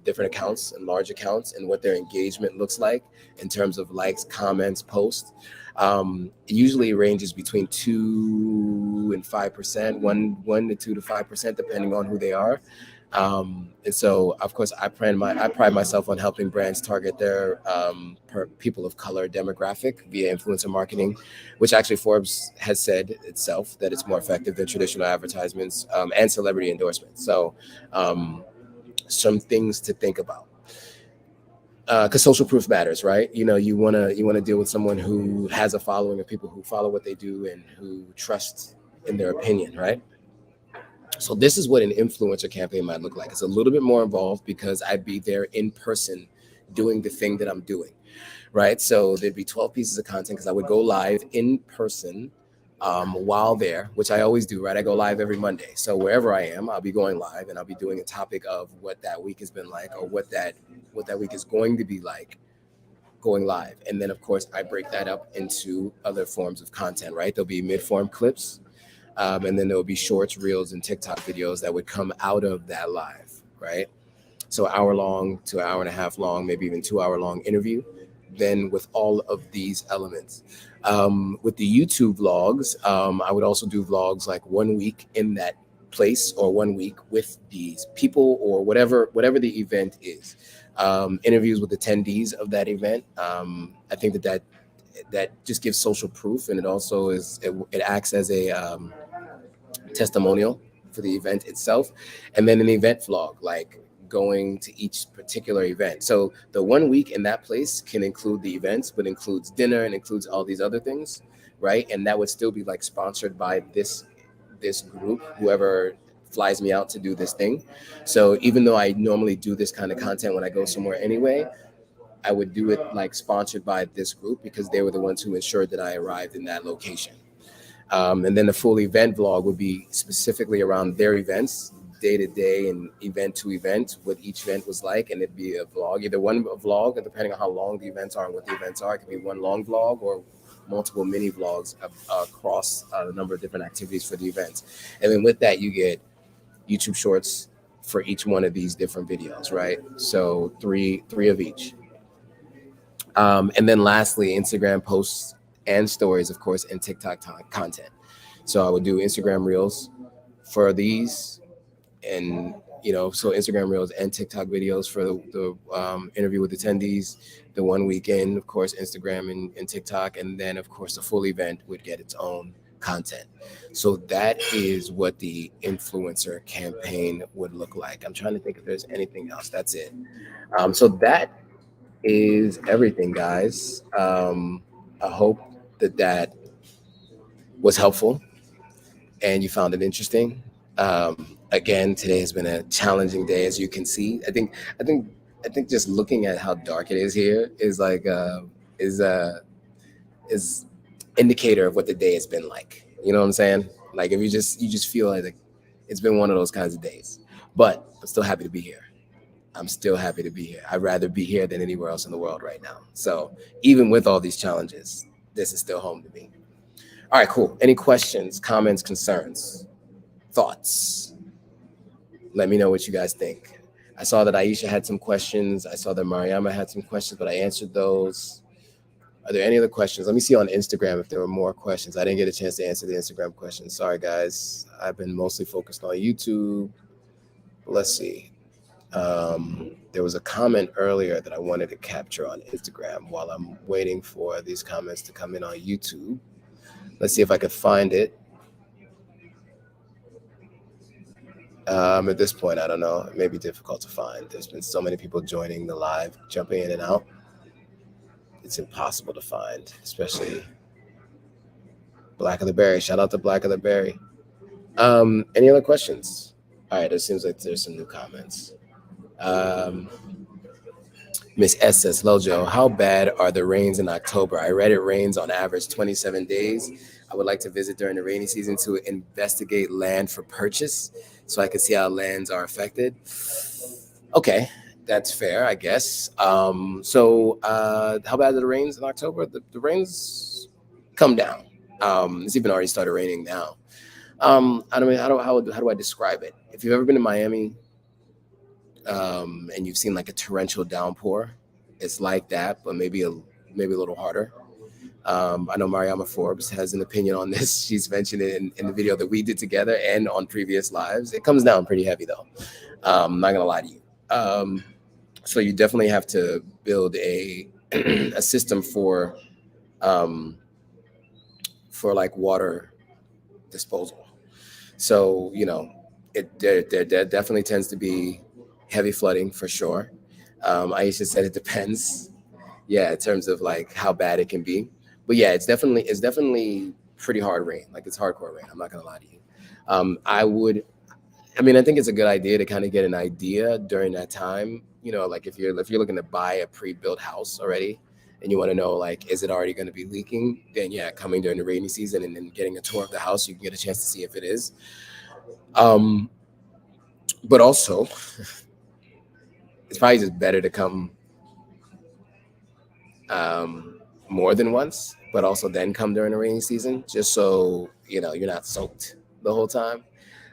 different accounts and large accounts and what their engagement looks like in terms of likes, comments, posts. It usually ranges between 2 and 5%, 1 to 2 to 5%, depending on who they are. And so, of course, I pride myself on helping brands target their people of color demographic via influencer marketing, which actually Forbes has said itself that it's more effective than traditional advertisements and celebrity endorsements. So, some things to think about. Because social proof matters, right? You know, you wanna deal with someone who has a following of people who follow what they do and who trust in their opinion, right? So this is what an influencer campaign might look like. It's a little bit more involved because I'd be there in person doing the thing that I'm doing, right? So there'd be 12 pieces of content because I would go live in person while there, which I always do, right? I go live every Monday. So wherever I am, I'll be going live and I'll be doing a topic of what that week has been like or what that week is going to be like going live. And then, of course, I break that up into other forms of content, right? There'll be mid-form clips. And then there will be shorts, reels, and TikTok videos that would come out of that live, right? So hour long to an hour and a half long, maybe even 2 hour long interview. Then with all of these elements, with the YouTube vlogs, I would also do vlogs like 1 week in that place or 1 week with these people or whatever the event is. Interviews with attendees of that event. I think that just gives social proof, and it also it acts as a testimonial for the event itself. And then an event vlog, like going to each particular event. So the 1 week in that place can include the events, but includes dinner and includes all these other things, right? And that would still be like sponsored by this group, whoever flies me out to do this thing. So even though I normally do this kind of content when I go somewhere anyway, I would do it like sponsored by this group because they were the ones who ensured that I arrived in that location. And then the full event vlog would be specifically around their events, day to day and event to event, what each event was like. And it'd be a vlog, either one vlog, and depending on how long the events are and what the events are, it could be one long vlog or multiple mini vlogs across a number of different activities for the events. And then with that, you get YouTube shorts for each one of these different videos, right? So three of each. And then lastly, Instagram posts and stories, of course, and TikTok content. So I would do Instagram reels for these, and so Instagram reels and TikTok videos for the interview with attendees, the 1 weekend, of course, Instagram and TikTok, and then of course the full event would get its own content. So that is what the influencer campaign would look like. I'm trying to think if there's anything else. That's it. So that is everything, guys. I hope that was helpful and you found it interesting. Again, today has been a challenging day, as you can see. I think just looking at how dark it is here is like is indicator of what the day has been like. You know what I'm saying? Like if you just feel like it's been one of those kinds of days. But I'm still happy to be here. I'd rather be here than anywhere else in the world right now. So even with all these challenges, this is still home to me. All right, cool. Any questions, comments, concerns, thoughts? Let me know what you guys think. I saw that Aisha had some questions. I saw that Mariama had some questions, but I answered those. Are there any other questions? Let me see on Instagram if there were more questions. I didn't get a chance to answer the Instagram questions. Sorry, guys. I've been mostly focused on YouTube. Let's see. There was a comment earlier that I wanted to capture on Instagram while I'm waiting for these comments to come in on YouTube. Let's see if I could find it. At this point, I don't know. It may be difficult to find. There's been so many people joining the live, jumping in and out. It's impossible to find, especially Black of the Berry. Shout out to Black of the Berry. Any other questions? All right, it seems like there's some new comments. Um, Miss S says, hello, Joe. How bad are the rains in October? I read it rains on average 27 days. I would like to visit during the rainy season to investigate land for purchase so I can see how lands are affected. Okay, that's fair, I guess. How bad are the rains in October? The rains come down. It's even already started raining now. I don't mean, how do I describe it? If you've ever been to Miami, and you've seen like a torrential downpour, it's like that, but maybe a little harder. I know Mariama Forbes has an opinion on this. She's mentioned it in the video that we did together and on previous lives. It comes down pretty heavy though. I'm not gonna lie to you. So you definitely have to build a a system um, for like water disposal. So there definitely tends to be heavy flooding for sure. Aisha said it depends. Yeah, in terms of like how bad it can be. But yeah, it's definitely pretty hard rain. Like it's hardcore rain. I'm not gonna lie to you. I would. I mean, I think it's a good idea to kind of get an idea during that time. Like if you're looking to buy a pre-built house already, and you want to know like is it already going to be leaking? Then yeah, coming during the rainy season and then getting a tour of the house, you can get a chance to see if it is. Um, but also, it's probably just better to come um, more than once, but also then come during the rainy season, just so you're not soaked the whole time.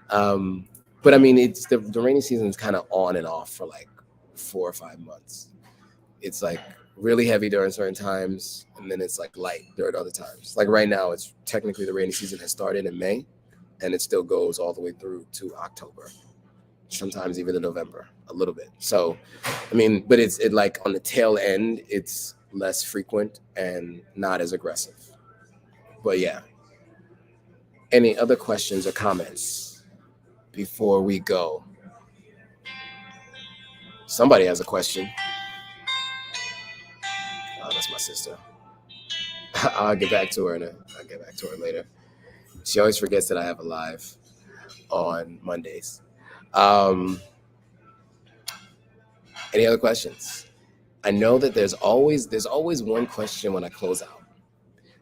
Um, but I mean, it's the rainy season is kind of on and off for like 4 or 5 months. It's like really heavy during certain times, and then it's like light during other times. Like right now, it's technically the rainy season has started in May, and it still goes all the way through to October, sometimes even in November a little bit. So, I mean, but it like on the tail end, it's less frequent and not as aggressive. But yeah, any other questions or comments before we go? Somebody has a question. Oh, that's my sister. I'll get back to her I'll get back to her later. She always forgets that I have a live on Mondays. Um, any other questions? I know that there's always one question when I close out.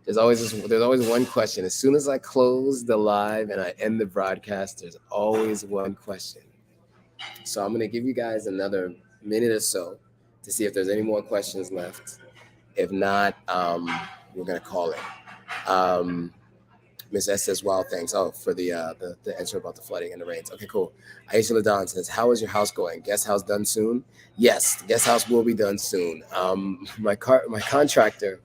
There's always one question. As soon as I close the live and I end the broadcast, there's always one question. So I'm gonna give you guys another minute or so to see if there's any more questions left. If not, we're gonna call it. Um, Miss S says, "Wow, thanks." Oh, for the answer about the flooding and the rains. Okay, cool. Aisha Ladon says, "How is your house going? Guest house done soon?" Yes, the guest house will be done soon. My contractor.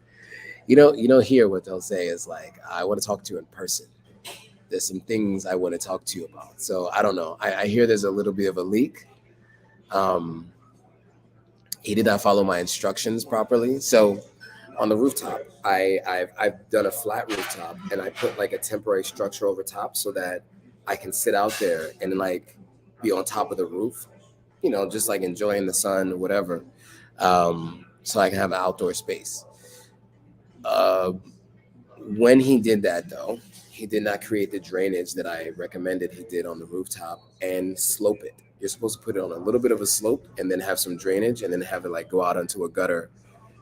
Here what they'll say is like, I want to talk to you in person. There's some things I want to talk to you about. So I don't know. I hear there's a little bit of a leak. Um, he did not follow my instructions properly. So on the rooftop, I've done a flat rooftop and I put like a temporary structure over top so that I can sit out there and like be on top of the roof, just like enjoying the sun or whatever. So I can have an outdoor space. Uh, when he did that though, he did not create the drainage that I recommended he did on the rooftop and slope it. You're supposed to put it on a little bit of a slope and then have some drainage and then have it like go out onto a gutter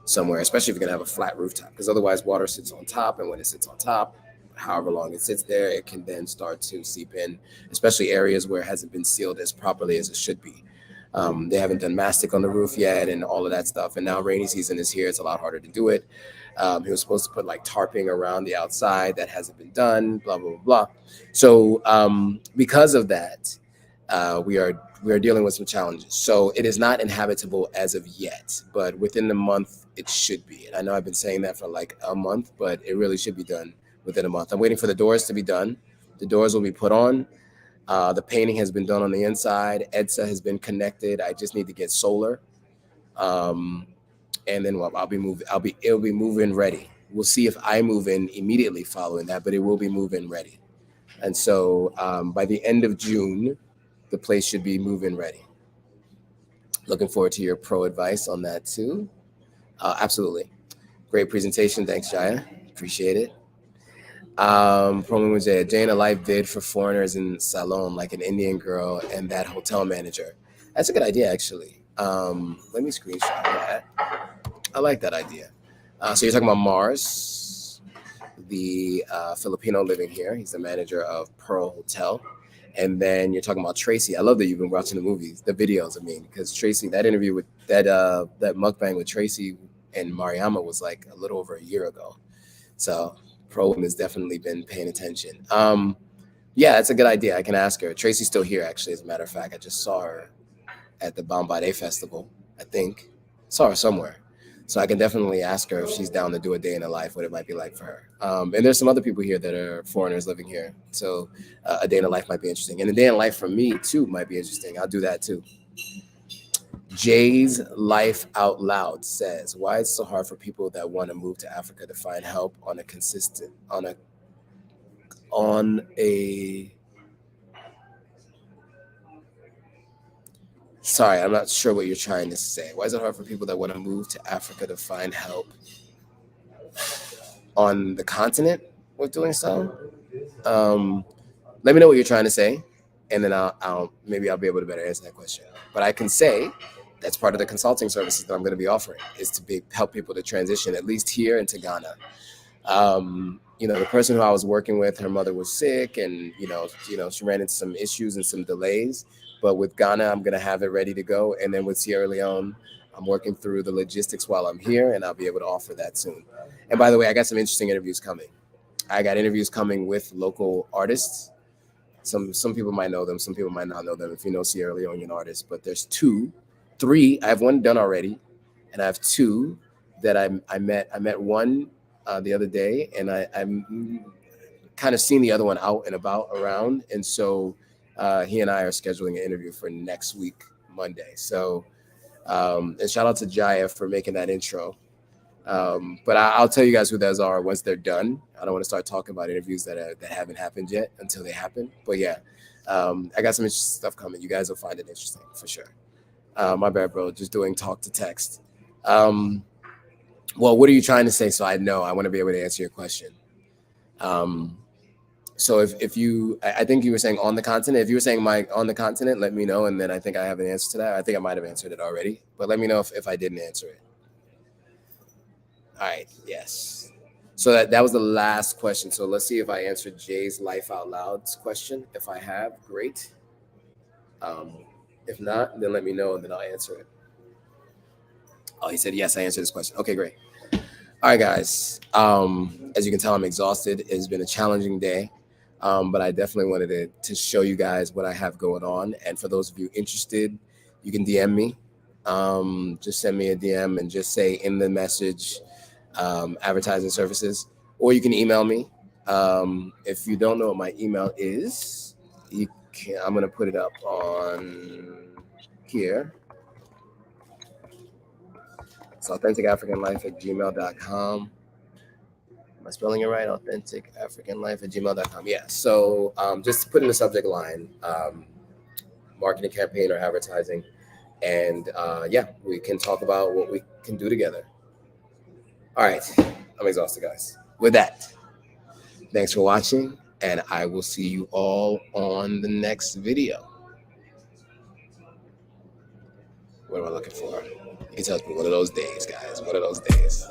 somewhere, especially if you're gonna have a flat rooftop, because otherwise water sits on top, and when it sits on top, however long it sits there, it can then start to seep in, especially areas where it hasn't been sealed as properly as it should be. They haven't done mastic on the roof yet and all of that stuff, and now rainy season is here. It's a lot harder to do it. He was supposed to put like tarping around the outside. That hasn't been done. Blah blah blah blah. So because of that, we are dealing with some challenges. So it is not inhabitable as of yet, but within the month it should be. And I know I've been saying that for like a month, but it really should be done within a month. I'm waiting for the doors to be done. The doors will be put on. The painting has been done on the inside. EDSA has been connected. I just need to get solar. Um, and then I'll be moving. It'll be move-in ready. We'll see if I move in immediately following that, but it will be move-in ready. And so by the end of June, the place should be move-in ready. Looking forward to your pro advice on that too. Absolutely. Great presentation. Thanks, Jaya. Appreciate it. Promo was a day in a life vid for foreigners in Salon, like an Indian girl and that hotel manager. That's a good idea, actually. Let me screenshot that. I like that idea. So you're talking about Mars, the Filipino living here. He's the manager of Pearl Hotel. And then you're talking about Tracy. I love that you've been watching the movies, the videos. I mean, because Tracy, that interview with that mukbang with Tracy and Mariama was like a little over a year ago. So Pro has definitely been paying attention. Yeah, that's a good idea. I can ask her. Tracy's still here, actually. As a matter of fact, I just saw her at the Bombade Festival. I think saw her somewhere. So I can definitely ask her if she's down to do a day in her life, what it might be like for her. And there's some other people here that are foreigners living here. So a day in the life might be interesting. And a day in life for me, too, might be interesting. I'll do that, too. Jay's Life Out Loud says, why is it so hard for people that want to move to Africa to find help on a sorry, I'm not sure what you're trying to say. Why is it hard for people that want to move to Africa to find help on the continent with doing so? Let me know what you're trying to say, and then I'll maybe I'll be able to better answer that question. But I can say that's part of the consulting services that I'm going to be offering is to help people to transition, at least here into Ghana. The person who I was working with, her mother was sick, and she ran into some issues and some delays. But with Ghana, I'm going to have it ready to go, and then with Sierra Leone, I'm working through the logistics while I'm here, and I'll be able to offer that soon. And by the way, I got some interesting interviews coming. I got interviews coming with local artists. Some people might know them, some people might not know them if you know Sierra Leonean artists, but there's three. I have one done already, and I have two that I met. I met one the other day, and I'm kind of seeing the other one out and about around, and so he and I are scheduling an interview for next week, Monday. So, and shout out to Jaya for making that intro. But I'll tell you guys who those are once they're done. I don't want to start talking about interviews that haven't happened yet until they happen. But yeah, I got some interesting stuff coming. You guys will find it interesting for sure. My bad, bro. Just doing talk to text. Well, what are you trying to say? So I know I want to be able to answer your question. So if you, I think you were saying on the continent. If you were saying on the continent, let me know, and then I think I have an answer to that. I think I might have answered it already, but let me know if I didn't answer it. All right. Yes. So that was the last question. So let's see if I answered Jay's Life Out Loud's question. If I have, great. If not, then let me know and then I'll answer it. Oh, he said yes. I answered this question. Okay, great. All right, guys. As you can tell, I'm exhausted. It's been a challenging day, but I definitely wanted to show you guys what I have going on. And for those of you interested, you can DM me. Just send me a DM and just say in the message, advertising services, or you can email me. If you don't know what my email is, I'm going to put it up on here. It's authenticafricanlife@gmail.com. Am I spelling it right? Authenticafricanlife@gmail.com. Yeah. So just put in the subject line, marketing campaign or advertising. And yeah, we can talk about what we can do together. All right. I'm exhausted, guys. With that, thanks for watching, and I will see you all on the next video. What am I looking for? He tells me one of those days, guys. One of those days.